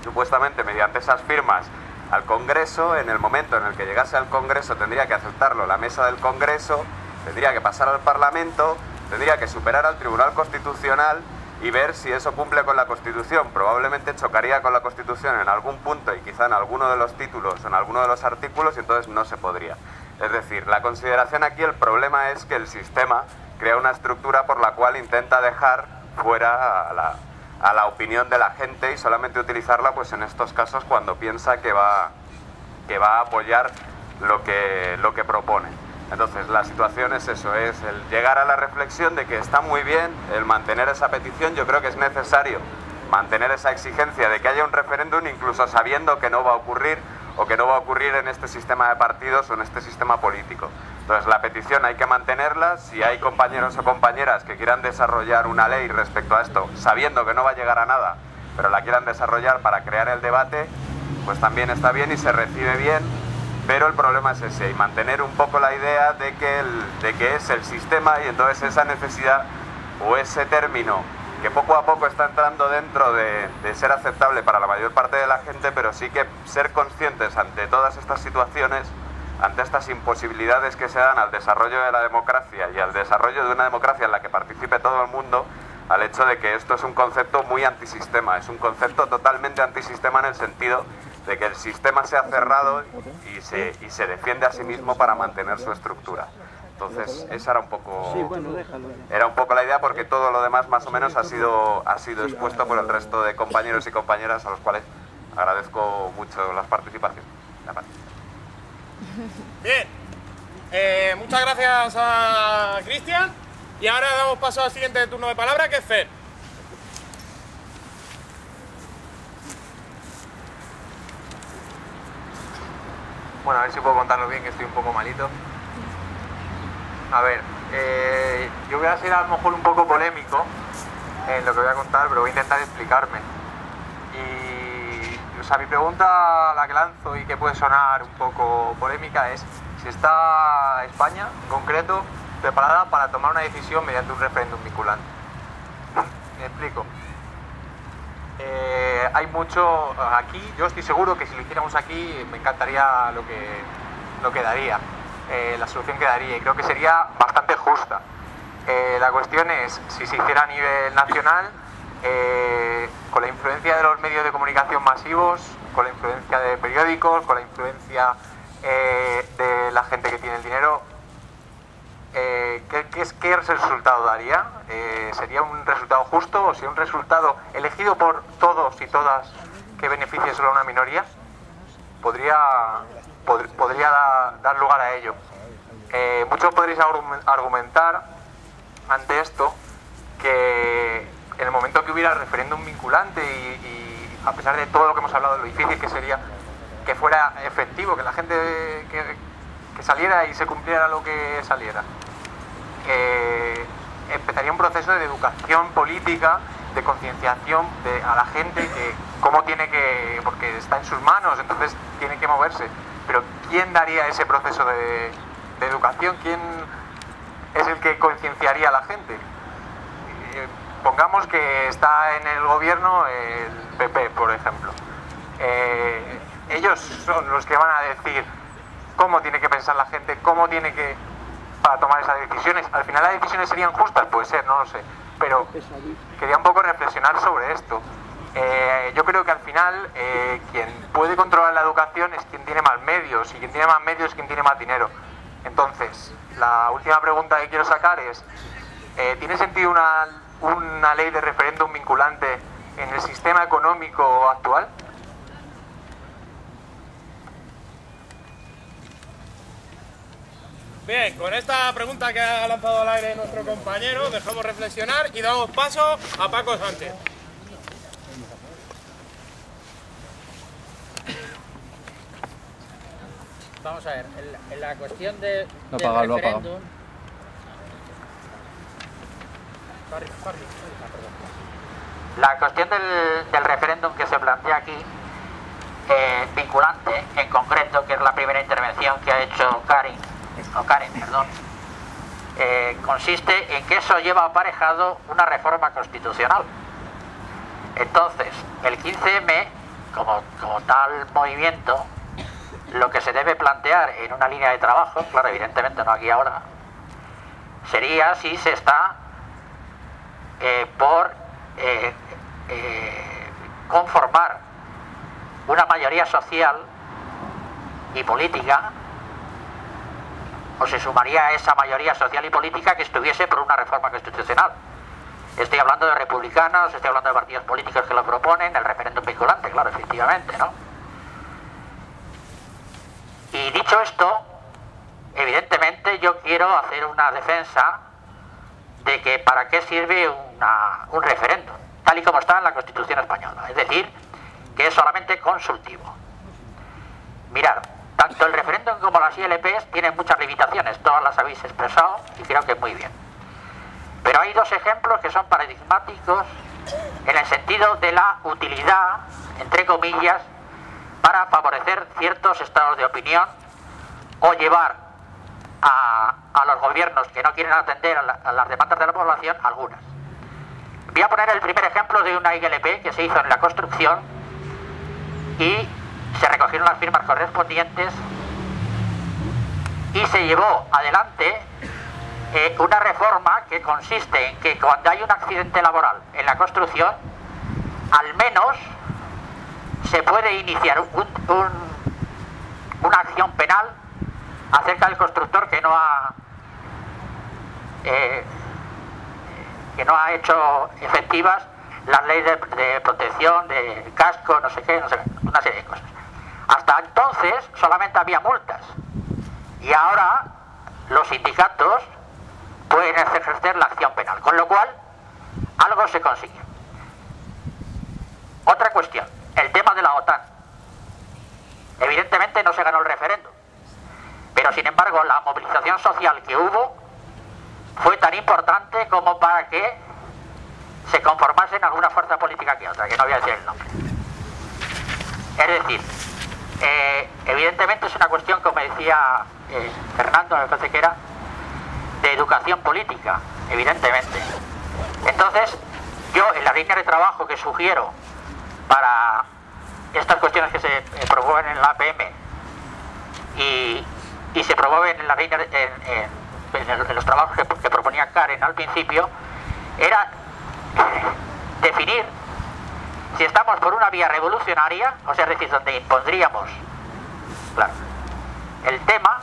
[SPEAKER 13] supuestamente mediante esas firmas al Congreso. En el momento en el que llegase al Congreso tendría que aceptarlo la mesa del Congreso, tendría que pasar al Parlamento, tendría que superar al Tribunal Constitucional y ver si eso cumple con la Constitución. Probablemente chocaría con la Constitución en algún punto y quizá en alguno de los títulos o en alguno de los artículos y entonces no se podría. Es decir, la consideración aquí, el problema es que el sistema crea una estructura por la cual intenta dejar fuera a la opinión de la gente y solamente utilizarla pues en estos casos cuando piensa que va a apoyar lo que propone. Entonces la situación es eso, es el llegar a la reflexión de que está muy bien el mantener esa petición. Yo creo que es necesario mantener esa exigencia de que haya un referéndum incluso sabiendo que no va a ocurrir o que no va a ocurrir en este sistema de partidos o en este sistema político. Entonces la petición hay que mantenerla. Si hay compañeros o compañeras que quieran desarrollar una ley respecto a esto, sabiendo que no va a llegar a nada, pero la quieran desarrollar para crear el debate, pues también está bien y se recibe bien, pero el problema es ese, y mantener un poco la idea de que es el sistema y entonces esa necesidad o ese término que poco a poco está entrando dentro de ser aceptable para la mayor parte de la gente, pero sí que ser conscientes ante todas estas situaciones, ante estas imposibilidades que se dan al desarrollo de la democracia y al desarrollo de una democracia en la que participe todo el mundo, al hecho de que esto es un concepto muy antisistema, es un concepto totalmente antisistema en el sentido de que el sistema se ha cerrado y se defiende a sí mismo para mantener su estructura. Entonces esa era un poco la idea, porque todo lo demás más o menos ha sido expuesto por el resto de compañeros y compañeras a los cuales agradezco mucho las participaciones.
[SPEAKER 1] Bien, muchas gracias a Cristian y ahora damos paso al siguiente turno de palabra, que es Fer.
[SPEAKER 14] Bueno, a ver si puedo contarlo bien, que estoy un poco malito. A ver, yo voy a ser a lo mejor un poco polémico en lo que voy a contar, pero voy a intentar explicarme. Y, o sea, mi pregunta, la que lanzo y que puede sonar un poco polémica, es si está España, en concreto, preparada para tomar una decisión mediante un referéndum vinculante. Me explico. Hay mucho aquí, yo estoy seguro que si lo hiciéramos aquí me encantaría lo que daría, la solución que daría, y creo que sería bastante justa. La cuestión es si se hiciera a nivel nacional, con la influencia de los medios de comunicación masivos, con la influencia de periódicos, con la influencia de la gente que tiene el dinero. ¿Qué resultado daría? ¿Sería un resultado justo o sería un resultado elegido por todos y todas que beneficie solo a una minoría? Podría dar lugar a ello. Muchos podréis argumentar ante esto que en el momento que hubiera referéndum vinculante y a pesar de todo lo que hemos hablado de lo difícil que sería que fuera efectivo, que la gente que saliera y se cumpliera lo que saliera, empezaría un proceso de educación política, de concienciación a la gente que cómo tiene que, porque está en sus manos, entonces tiene que moverse. Pero ¿quién daría ese proceso de educación? ¿Quién es el que concienciaría a la gente? Pongamos que está en el gobierno el PP, por ejemplo. Ellos son los que van a decir cómo tiene que pensar la gente, cómo tiene que para tomar esas decisiones. Al final las decisiones serían justas, puede ser, no lo sé. pero quería un poco reflexionar sobre esto. Yo creo que al final quien puede controlar la educación es quien tiene más medios, y quien tiene más medios es quien tiene más dinero. Entonces, la última pregunta que quiero sacar es, ¿tiene sentido una ley de referéndum vinculante en el sistema económico actual?
[SPEAKER 1] Bien, con esta pregunta que ha lanzado al aire nuestro compañero, dejamos reflexionar y damos paso a Paco Sánchez.
[SPEAKER 15] Vamos a ver, en la cuestión del
[SPEAKER 10] referéndum...
[SPEAKER 15] La cuestión del referéndum que se plantea aquí, vinculante en concreto, que es la primera intervención que ha hecho Karen, consiste en que eso lleva aparejado una reforma constitucional. Entonces, el 15M, como tal movimiento, lo que se debe plantear en una línea de trabajo, claro, evidentemente no aquí ahora, sería si se está por conformar una mayoría social y política, o se sumaría a esa mayoría social y política que estuviese por una reforma constitucional. Estoy hablando de republicanos, estoy hablando de partidos políticos que lo proponen, el referéndum vinculante, claro, efectivamente, ¿no? Y dicho esto, evidentemente yo quiero hacer una defensa de que para qué sirve un referéndum, tal y como está en la Constitución española, es decir, que es solamente consultivo. Mirad, tanto el referéndum como las ILPs tienen muchas limitaciones, todas las habéis expresado y creo que muy bien. Pero hay dos ejemplos que son paradigmáticos en el sentido de la utilidad, entre comillas, para favorecer ciertos estados de opinión o llevar a los gobiernos que no quieren atender a las demandas de la población algunas. Voy a poner el primer ejemplo de una ILP que se hizo en la construcción y se recogieron las firmas correspondientes y se llevó adelante una reforma que consiste en que cuando hay un accidente laboral en la construcción, al menos se puede iniciar una acción penal acerca del constructor que no ha hecho efectivas las leyes de protección, de casco, no sé qué, una serie de cosas. Hasta entonces solamente había multas y ahora los sindicatos pueden ejercer la acción penal, con lo cual algo se consigue. Otra cuestión, el tema de la OTAN. Evidentemente no se ganó el referéndum, pero sin embargo la movilización social que hubo fue tan importante como para que se conformasen alguna fuerza política que otra, que no voy a decir el nombre. Es decir, evidentemente es una cuestión, como decía Fernando, me parece que era, de educación política, evidentemente. Entonces, yo en la línea de trabajo que sugiero para estas cuestiones que se promueven en la APM y se promueven en la línea en los trabajos que proponía Karen al principio, era definir si estamos por una vía revolucionaria, o sea, es decir, donde impondríamos, claro, el tema,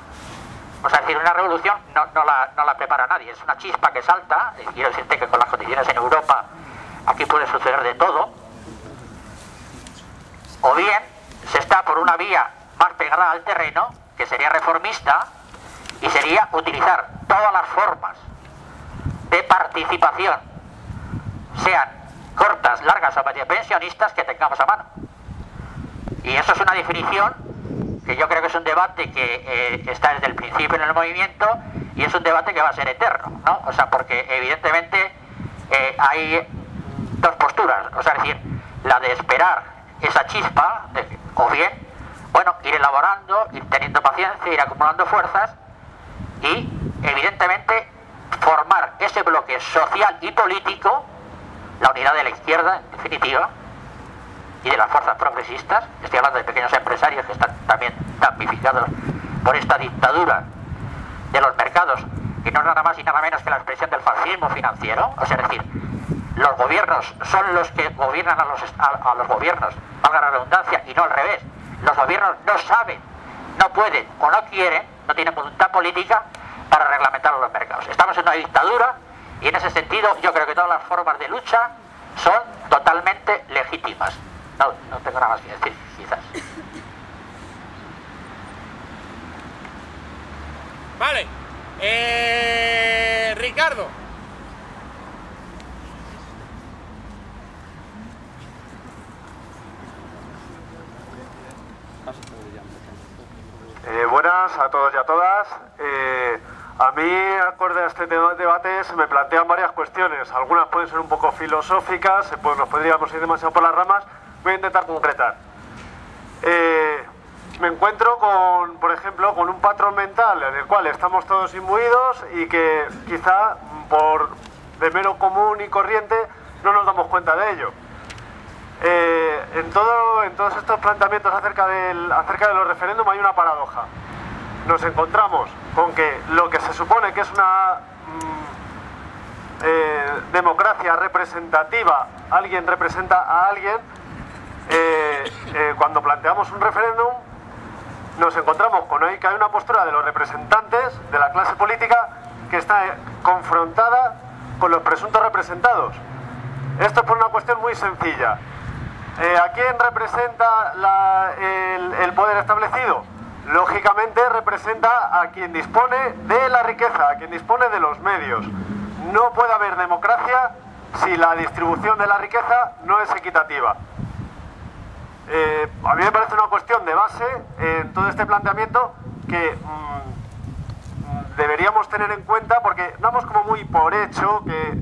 [SPEAKER 15] o sea, es decir, una revolución no la prepara nadie, es una chispa que salta, y quiero decirte que con las condiciones en Europa aquí puede suceder de todo, o bien se está por una vía más pegada al terreno, que sería reformista, y sería utilizar todas las formas de participación, sean cortas, largas o medio pensionistas, que tengamos a mano. Y eso es una definición que yo creo que es un debate que está desde el principio en el movimiento y es un debate que va a ser eterno, ¿no? O sea, porque evidentemente hay dos posturas, o sea, es decir, la de esperar esa chispa, o bien, bueno, ir elaborando, ir teniendo paciencia, ir acumulando fuerzas y, evidentemente, formar ese bloque social y político, la unidad de la izquierda, en definitiva, y de las fuerzas progresistas. Estoy hablando de pequeños empresarios que están también damnificados por esta dictadura de los mercados que no es nada más y nada menos que la expresión del fascismo financiero, o sea, es decir, los gobiernos son los que gobiernan a los gobiernos, valga la redundancia, y no al revés. Los gobiernos no saben, no pueden o no quieren, no tienen voluntad política para reglamentar los mercados. Estamos en una dictadura y en ese sentido yo creo que todas las formas de lucha son totalmente legítimas. No tengo nada más que decir, quizás.
[SPEAKER 1] Vale. Ricardo.
[SPEAKER 16] Buenas a todos y a todas. A mí, acorde a este debate, se me plantean varias cuestiones. Algunas pueden ser un poco filosóficas, nos podríamos ir demasiado por las ramas. Voy a intentar concretar. Me encuentro con, por ejemplo, con un patrón mental en el cual estamos todos imbuidos y que quizá por de mero común y corriente no nos damos cuenta de ello. En todos estos planteamientos acerca de los referéndums hay una paradoja. Nos encontramos con que lo que se supone que es una democracia representativa, alguien representa a alguien, cuando planteamos un referéndum nos encontramos con que hay una postura de los representantes de la clase política que está confrontada con los presuntos representados. Esto es por una cuestión muy sencilla. ¿A quién representa el poder establecido? Lógicamente representa a quien dispone de la riqueza, a quien dispone de los medios. No puede haber democracia si la distribución de la riqueza no es equitativa. A mí me parece una cuestión de base en todo este planteamiento que deberíamos tener en cuenta, porque damos como muy por hecho que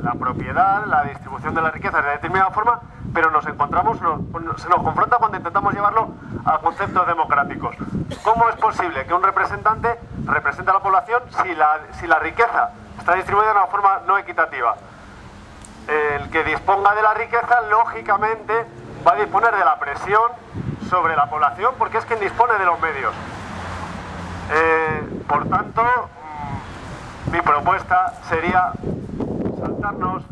[SPEAKER 16] la propiedad, la distribución de la riqueza es de determinada forma, pero nos encontramos, se nos confronta cuando intentamos llevarlo a conceptos democráticos. ¿Cómo es posible que un representante represente a la población si la riqueza está distribuida de una forma no equitativa? El que disponga de la riqueza, lógicamente, va a disponer de la presión sobre la población porque es quien dispone de los medios. Por tanto, mi propuesta sería saltarnos,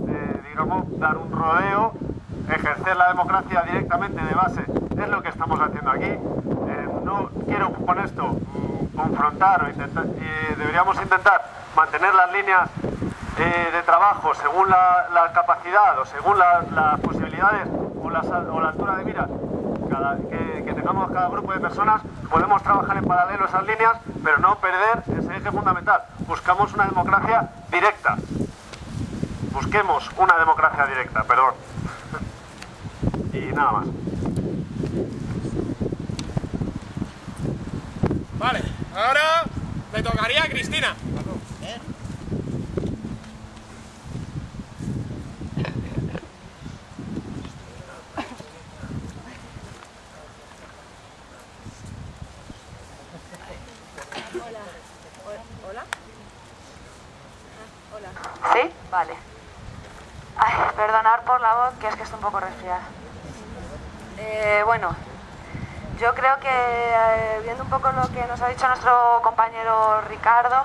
[SPEAKER 16] digamos, dar un rodeo, ejercer la democracia directamente de base. Es lo que estamos haciendo aquí. No quiero con esto confrontar o intentar, deberíamos intentar mantener las líneas de trabajo según la capacidad o según las posibilidades o la altura de miras que tengamos cada grupo de personas. Podemos trabajar en paralelo esas líneas, pero no perder ese eje fundamental. Buscamos una democracia directa. Busquemos una democracia directa, perdón. Y nada más.
[SPEAKER 1] Vale, ahora le tocaría a Cristina.
[SPEAKER 17] ¿Sí? Vale. Ay, perdonar por la voz, que es que estoy un poco resfriada. Bueno, yo creo que viendo un poco lo que nos ha dicho nuestro compañero Ricardo,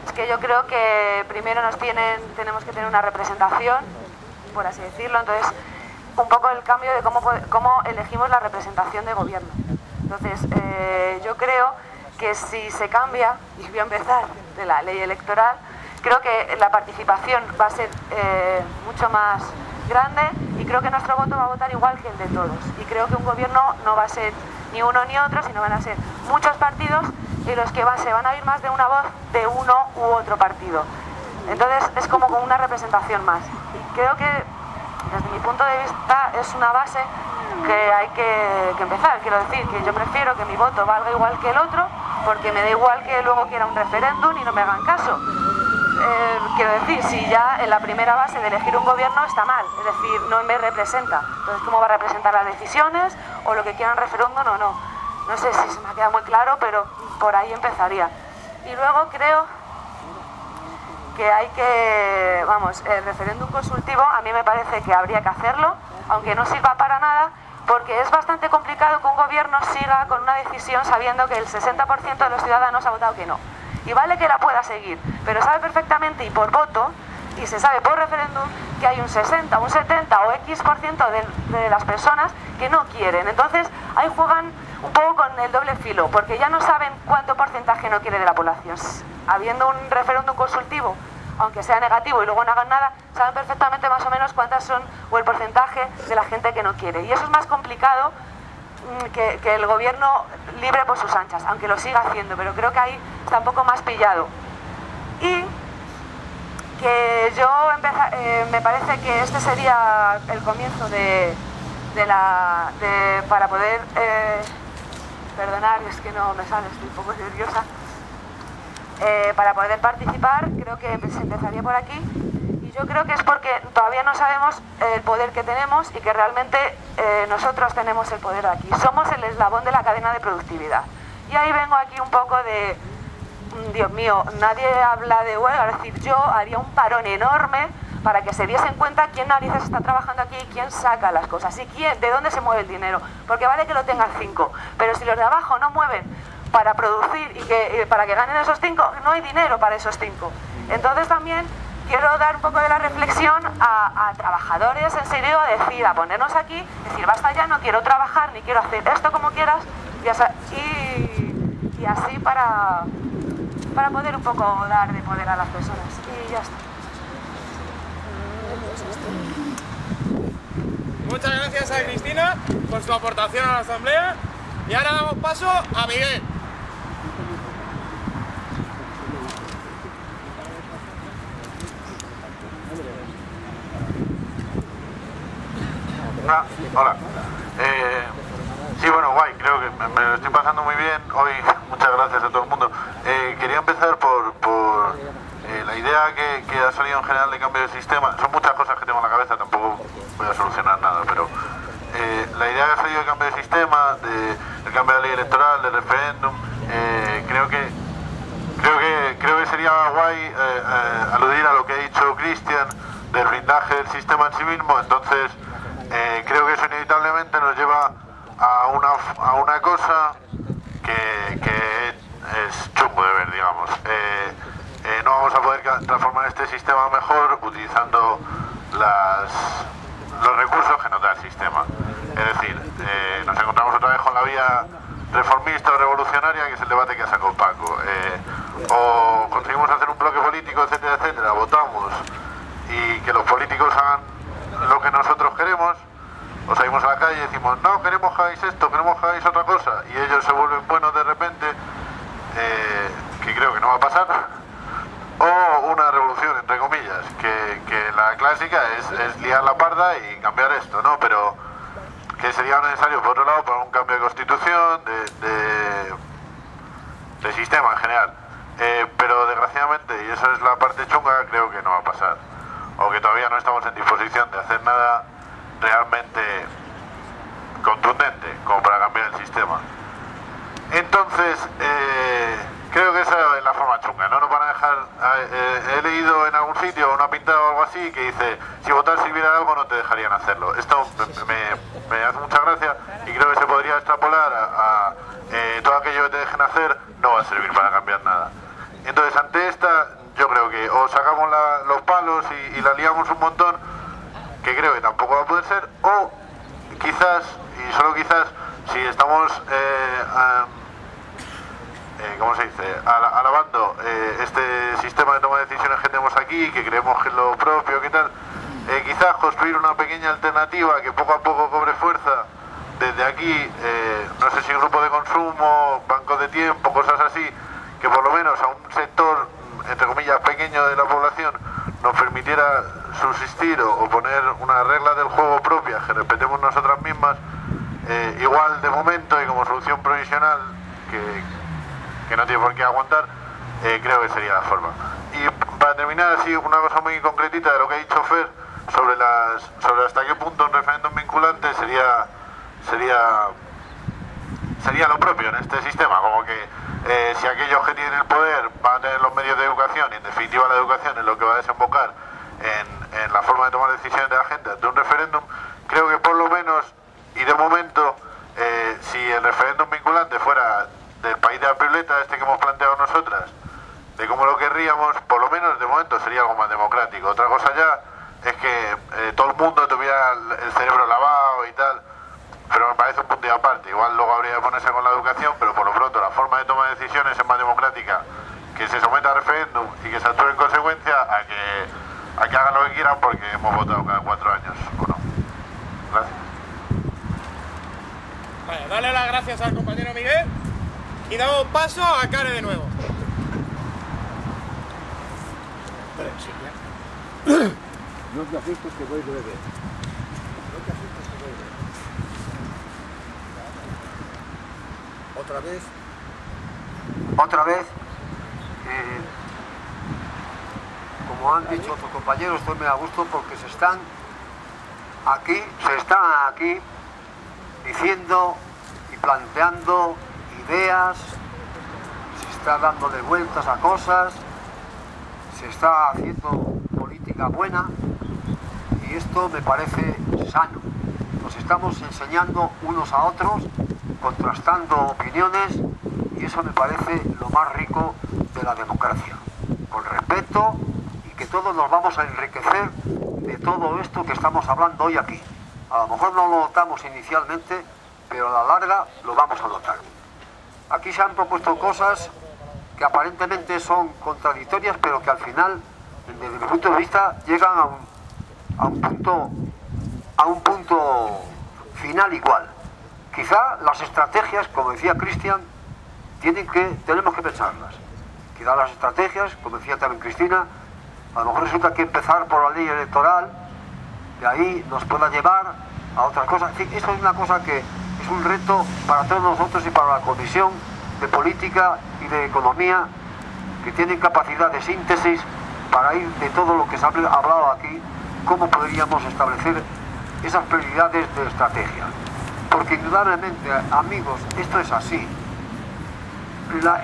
[SPEAKER 17] es que yo creo que primero tenemos que tener una representación, por así decirlo. Entonces, un poco el cambio de cómo elegimos la representación de gobierno. Entonces, yo creo que si se cambia, y voy a empezar de la ley electoral, creo que la participación va a ser mucho más grande y creo que nuestro voto va a votar igual que el de todos. Y creo que un gobierno no va a ser ni uno ni otro, sino van a ser muchos partidos y los que se van a oír más de una voz de uno u otro partido. Entonces es como una representación más. Y creo que desde mi punto de vista es una base que hay que empezar. Quiero decir que yo prefiero que mi voto valga igual que el otro, porque me da igual que luego quiera un referéndum y no me hagan caso. Quiero decir, si ya en la primera base de elegir un gobierno está mal, es decir, no me representa. Entonces, ¿cómo va a representar las decisiones o lo que quieran referéndum o no? No sé si se me ha quedado muy claro, pero por ahí empezaría. Y luego creo que hay que, vamos, el referéndum consultivo a mí me parece que habría que hacerlo, aunque no sirva para nada, porque es bastante complicado que un gobierno siga con una decisión sabiendo que el 60% de los ciudadanos ha votado que no. Y vale que la pueda seguir, pero sabe perfectamente y por voto, y se sabe por referéndum, que hay un 60, un 70 o X% de las personas que no quieren. Entonces ahí juegan un poco con el doble filo, porque ya no saben cuánto porcentaje no quiere de la población. Habiendo un referéndum consultivo, aunque sea negativo y luego no hagan nada, saben perfectamente más o menos cuántas son o el porcentaje de la gente que no quiere. Y eso es más complicado que el gobierno libre por sus anchas, aunque lo siga haciendo, pero creo que ahí está un poco más pillado. Y que yo me parece que este sería el comienzo para poder perdonar, es que no me sale, estoy un poco nerviosa, para poder participar. Creo que se empezaría por aquí, y yo creo que es porque todavía no sabemos el poder que tenemos y que realmente nosotros tenemos el poder aquí. Somos el eslabón de la cadena de productividad. Y ahí vengo aquí un poco de, Dios mío, nadie habla de huelga, es decir, yo haría un parón enorme para que se diesen cuenta quién narices está trabajando aquí, quién saca las cosas y de dónde se mueve el dinero. Porque vale que lo tengan 5, pero si los de abajo no mueven para producir y para que ganen esos 5, no hay dinero para esos 5. Entonces también quiero dar un poco de la reflexión a trabajadores, en serio, a ponernos aquí, decir, basta ya, no quiero trabajar, ni quiero hacer esto como quieras, y así para poder un poco dar de poder a las personas. Y ya está.
[SPEAKER 1] Muchas gracias a Cristina por su aportación a la asamblea, y ahora damos paso a Miguel.
[SPEAKER 16] Hola. Sí, bueno, guay, creo que me lo estoy pasando muy bien hoy. Muchas gracias a todo el mundo. Quería empezar por la idea que ha salido en general de cambio de sistema. Son muchas cosas que tengo en la cabeza, tampoco voy a solucionar nada, pero la idea que ha salido de cambio de sistema, del cambio de la ley electoral, del referéndum, creo que sería guay aludir a lo que ha dicho Cristian del blindaje del sistema en sí mismo. Entonces creo que eso inevitablemente nos lleva a una cosa que es chungo de ver, digamos. No vamos a poder transformar este sistema mejor utilizando los recursos que nos da el sistema. Es decir, nos encontramos otra vez con la vía reformista o revolucionaria, que es el debate que ha sacado Paco. O conseguimos hacer un bloque político, etcétera, etcétera, votamos y que los políticos hagan lo que nosotros queremos, o salimos a la calle y decimos, no, queremos que hagáis esto, queremos que hagáis otra cosa, y ellos se vuelven buenos de repente, que creo que no va a pasar, o una revolución, entre comillas, que la clásica es liar la parda y cambiar esto, ¿no? Pero que sería necesario, por otro lado, para un cambio de constitución, de sistema en general. Pero desgraciadamente, y esa es la parte chunga, creo que no va a pasar. O que todavía no estamos en disposición de hacer nada realmente contundente como para cambiar el sistema. Entonces, creo que esa es la forma chunga, no nos van a dejar. He leído en algún sitio una pintada o algo así que dice, si votar sirviera de algo no te dejarían hacerlo. Esto me hace mucha gracia y creo que se podría extrapolar a todo aquello que te dejen hacer no va a servir para cambiar nada. Entonces, ante esta, yo creo que o sacamos los palos y la liamos un montón, que creo que tampoco va a poder ser, o quizás, y solo quizás, si estamos ¿cómo se dice? Alabando este sistema de toma de decisiones que tenemos aquí, que creemos que es lo propio, ¿qué tal? Quizás construir una pequeña alternativa que poco a poco cobre fuerza desde aquí, no sé si grupo de consumo, bancos de tiempo, cosas así, que por lo menos a un sector, entre comillas, pequeño de la población nos permitiera subsistir o poner unas reglas del juego propias que respetemos nosotras mismas, igual de momento y como solución provisional, que no tiene por qué aguantar, creo que sería la forma. Y para terminar, así una cosa muy concretita de lo que ha dicho Fer sobre hasta qué punto un referéndum vinculante sería lo propio en este sistema, como que si aquellos que tienen el poder van a tener los medios de educación, y en definitiva la educación es lo que va a desembocar en la forma de tomar decisiones de la gente ante un referéndum, creo que por lo menos, y de momento, si el referéndum vinculante fuera del país de la piruleta, este que hemos planteado nosotras, democrático. Otra cosa ya es que todo el mundo tuviera el cerebro lavado y tal, pero me parece un punto y aparte. Igual luego habría que ponerse con la educación, pero por lo pronto la forma de toma de decisiones es más democrática, que se someta a referéndum y que se actúe en consecuencia a que hagan lo que quieran porque hemos votado cada 4 años, ¿o no? Gracias.
[SPEAKER 1] Vale, dale las gracias al compañero Miguel y damos paso a Care de nuevo.
[SPEAKER 2] No te asustes que voy a beber. No te asustes que voy a beber. Otra vez, como han dicho otros compañeros, estoy muy a gusto porque se están aquí diciendo y planteando ideas, se está dándole vueltas a cosas, se está haciendo política buena y esto me parece sano. Nos estamos enseñando unos a otros, contrastando opiniones y eso me parece lo más rico de la democracia. Con respeto y que todos nos vamos a enriquecer de todo esto que estamos hablando hoy aquí. A lo mejor no lo notamos inicialmente, pero a la larga lo vamos a notar. Aquí se han propuesto cosas que aparentemente son contradictorias, pero que al final, desde mi punto de vista, llegan a un punto final igual. Quizá las estrategias, como decía Cristian, tenemos que pensarlas. Quizá las estrategias, como decía también Cristina, a lo mejor resulta que empezar por la ley electoral, de ahí nos pueda llevar a otras cosas. En fin, esto es una cosa que es un reto para todos nosotros y para la Comisión de Política y de Economía, que tienen capacidad de síntesis para ir de todo lo que se ha hablado aquí, cómo podríamos establecer esas prioridades de estrategia. Porque indudablemente, amigos, esto es así.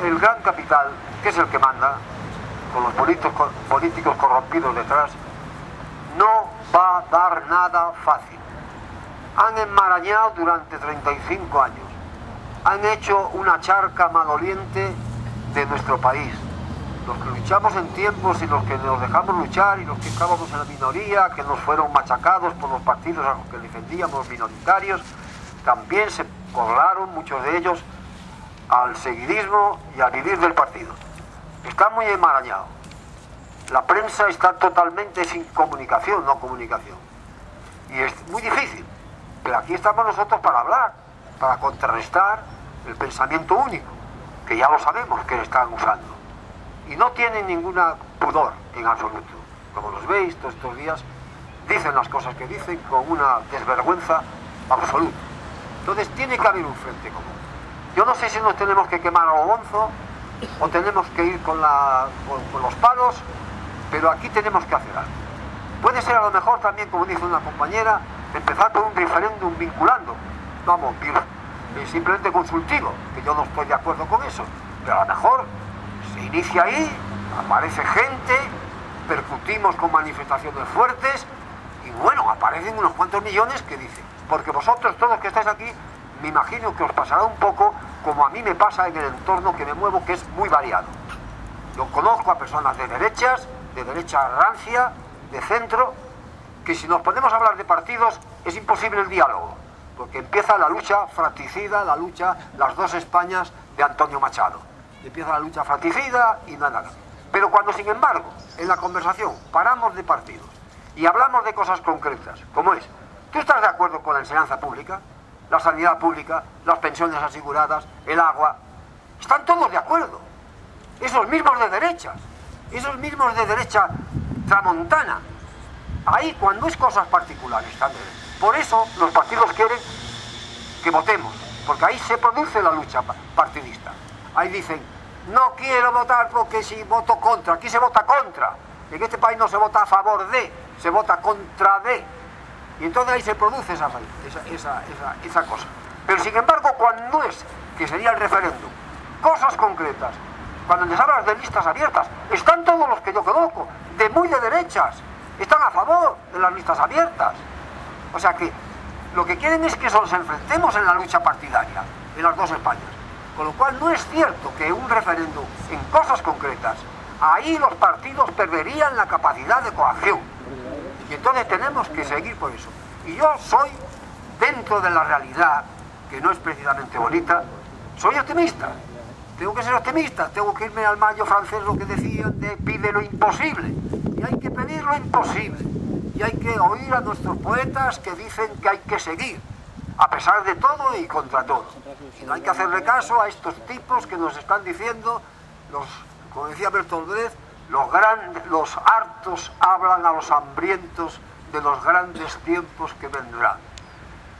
[SPEAKER 2] El gran capital, que es el que manda, con los políticos corrompidos detrás, no va a dar nada fácil. Han enmarañado durante 35 años. Han hecho una charca maloliente de nuestro país. Los que luchamos en tiempos y los que nos dejamos luchar y los que estábamos en la minoría, que nos fueron machacados por los partidos a los que defendíamos minoritarios, también se colgaron muchos de ellos al seguidismo y al vivir del partido. Está muy enmarañado. La prensa está totalmente sin comunicación, no comunicación. Y es muy difícil. Pero aquí estamos nosotros para hablar, para contrarrestar el pensamiento único, que ya lo sabemos que están usando. Y no tienen ninguna pudor en absoluto. Como los veis todos estos días, dicen las cosas que dicen con una desvergüenza absoluta. Entonces tiene que haber un frente común. Yo no sé si nos tenemos que quemar a lo bonzo o tenemos que ir con los palos, pero aquí tenemos que hacer algo. Puede ser a lo mejor también, como dice una compañera, empezar por un referéndum vinculando, vamos, simplemente consultivo, que yo no estoy de acuerdo con eso, pero a lo mejor se inicia ahí, aparece gente, percutimos con manifestaciones fuertes y bueno, aparecen unos cuantos millones que dicen, porque vosotros todos que estáis aquí, me imagino que os pasará un poco como a mí me pasa en el entorno que me muevo, que es muy variado. Yo conozco a personas de derecha rancia, de centro, que si nos ponemos a hablar de partidos es imposible el diálogo, porque empieza la lucha fratricida, las dos Españas de Antonio Machado. Empieza la lucha fratricida y nada. Pero cuando, sin embargo, en la conversación paramos de partidos y hablamos de cosas concretas, como es, ¿tú estás de acuerdo con la enseñanza pública, la sanidad pública, las pensiones aseguradas, el agua? Están todos de acuerdo. Esos mismos de derecha tramontana. Ahí, cuando es cosas particulares también. Por eso los partidos quieren que votemos, porque ahí se produce la lucha partidista. Ahí dicen, no quiero votar porque si voto contra, aquí se vota contra. En este país no se vota a favor de, se vota contra de. Y entonces ahí se produce esa cosa. Pero sin embargo, cuando es, que sería el referéndum, cosas concretas, cuando les hablas de listas abiertas, están todos los que yo conozco, de muy de derechas, están a favor de las listas abiertas. O sea que lo que quieren es que nos enfrentemos en la lucha partidaria, en las dos Españas. Con lo cual no es cierto que un referéndum en cosas concretas ahí los partidos perderían la capacidad de coacción. Y entonces tenemos que seguir por eso. Y yo soy, dentro de la realidad, que no es precisamente bonita, soy optimista. Tengo que ser optimista, tengo que irme al mayo francés, lo que decían de pide lo imposible. Y hay que pedir lo imposible. Y hay que oír a nuestros poetas que dicen que hay que seguir, a pesar de todo y contra todo. Y no hay que hacerle caso a estos tipos que nos están diciendo, como decía Bertolt Brecht, los hartos hablan a los hambrientos de los grandes tiempos que vendrán.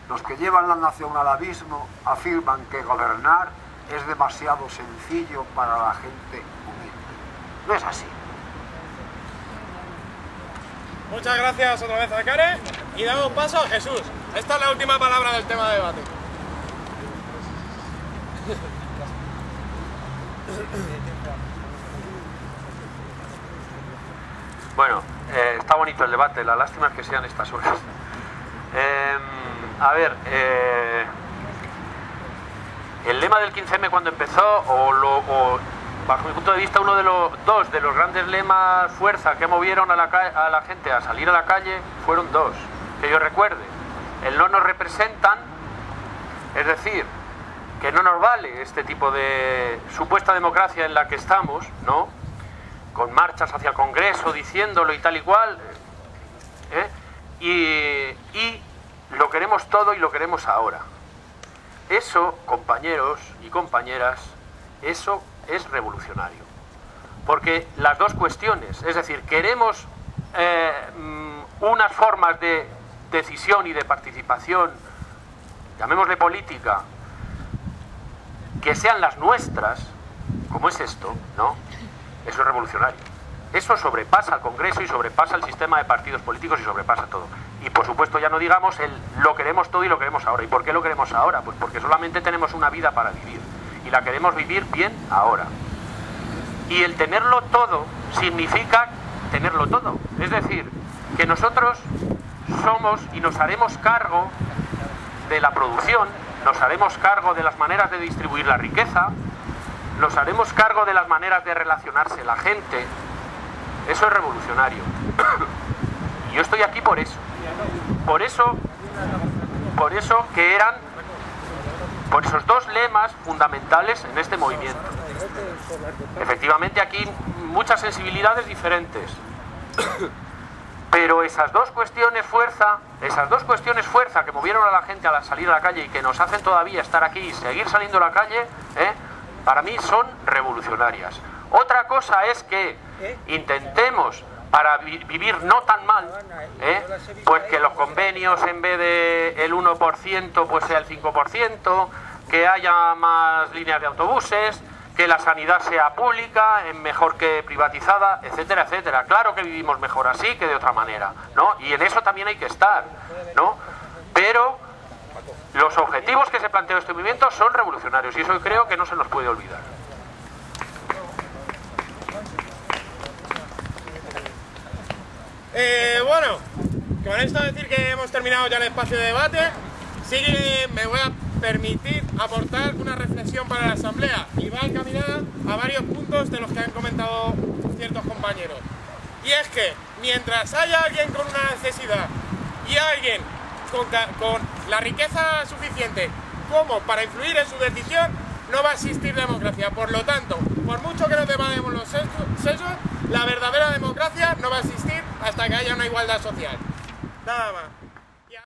[SPEAKER 2] Los que llevan la nación al abismo afirman que gobernar es demasiado sencillo para la gente humilde. No es así.
[SPEAKER 1] Muchas gracias otra vez a Karen y damos paso a Jesús. Esta es la última palabra del tema de debate.
[SPEAKER 5] Bueno, está bonito el debate, la lástima es que sean estas horas. A ver, el lema del 15M cuando empezó, bajo mi punto de vista, dos de los grandes lemas fuerza que movieron a la gente a salir a la calle fueron dos, que yo recuerde. El no nos representan, es decir, que no nos vale este tipo de supuesta democracia en la que estamos, ¿no? Con marchas hacia el Congreso diciéndolo y tal y cual, y lo queremos todo y lo queremos ahora. Eso, compañeros y compañeras, eso es revolucionario. Porque las dos cuestiones, es decir, queremos unas formas de decisión y de participación, llamémosle política, que sean las nuestras, como es esto, ¿no? Eso es revolucionario. Eso sobrepasa al Congreso y sobrepasa el sistema de partidos políticos y sobrepasa todo. Y por supuesto ya no digamos lo queremos todo y lo queremos ahora. ¿Y por qué lo queremos ahora? Pues porque solamente tenemos una vida para vivir. Y la queremos vivir bien ahora. Y el tenerlo todo significa tenerlo todo. Es decir, que nosotros somos y nos haremos cargo de la producción, nos haremos cargo de las maneras de distribuir la riqueza, nos haremos cargo de las maneras de relacionarse la gente. Eso es revolucionario. Y yo estoy aquí por eso. Por eso que eran, por esos dos lemas fundamentales en este movimiento. Efectivamente aquí muchas sensibilidades diferentes. Pero esas dos cuestiones fuerza que movieron a la gente a salir a la calle y que nos hacen todavía estar aquí y seguir saliendo a la calle, para mí son revolucionarias. Otra cosa es que intentemos, para vivir no tan mal, pues que los convenios en vez de el 1% pues sea el 5%, que haya más líneas de autobuses, que la sanidad sea pública, mejor que privatizada, etcétera, etcétera. Claro que vivimos mejor así que de otra manera, ¿no? Y en eso también hay que estar, ¿no? Pero los objetivos que se planteó este movimiento son revolucionarios y eso creo que no se nos puede olvidar.
[SPEAKER 1] Bueno, con esto decir que hemos terminado ya el espacio de debate, sí que me voy a permitir aportar una reflexión para la Asamblea y va encaminada a varios puntos de los que han comentado ciertos compañeros. Y es que mientras haya alguien con una necesidad y alguien con la riqueza suficiente como para influir en su decisión, no va a existir democracia. Por lo tanto, por mucho que nos debatamos los sesos, la verdadera democracia no va a existir hasta que haya una igualdad social. Nada más.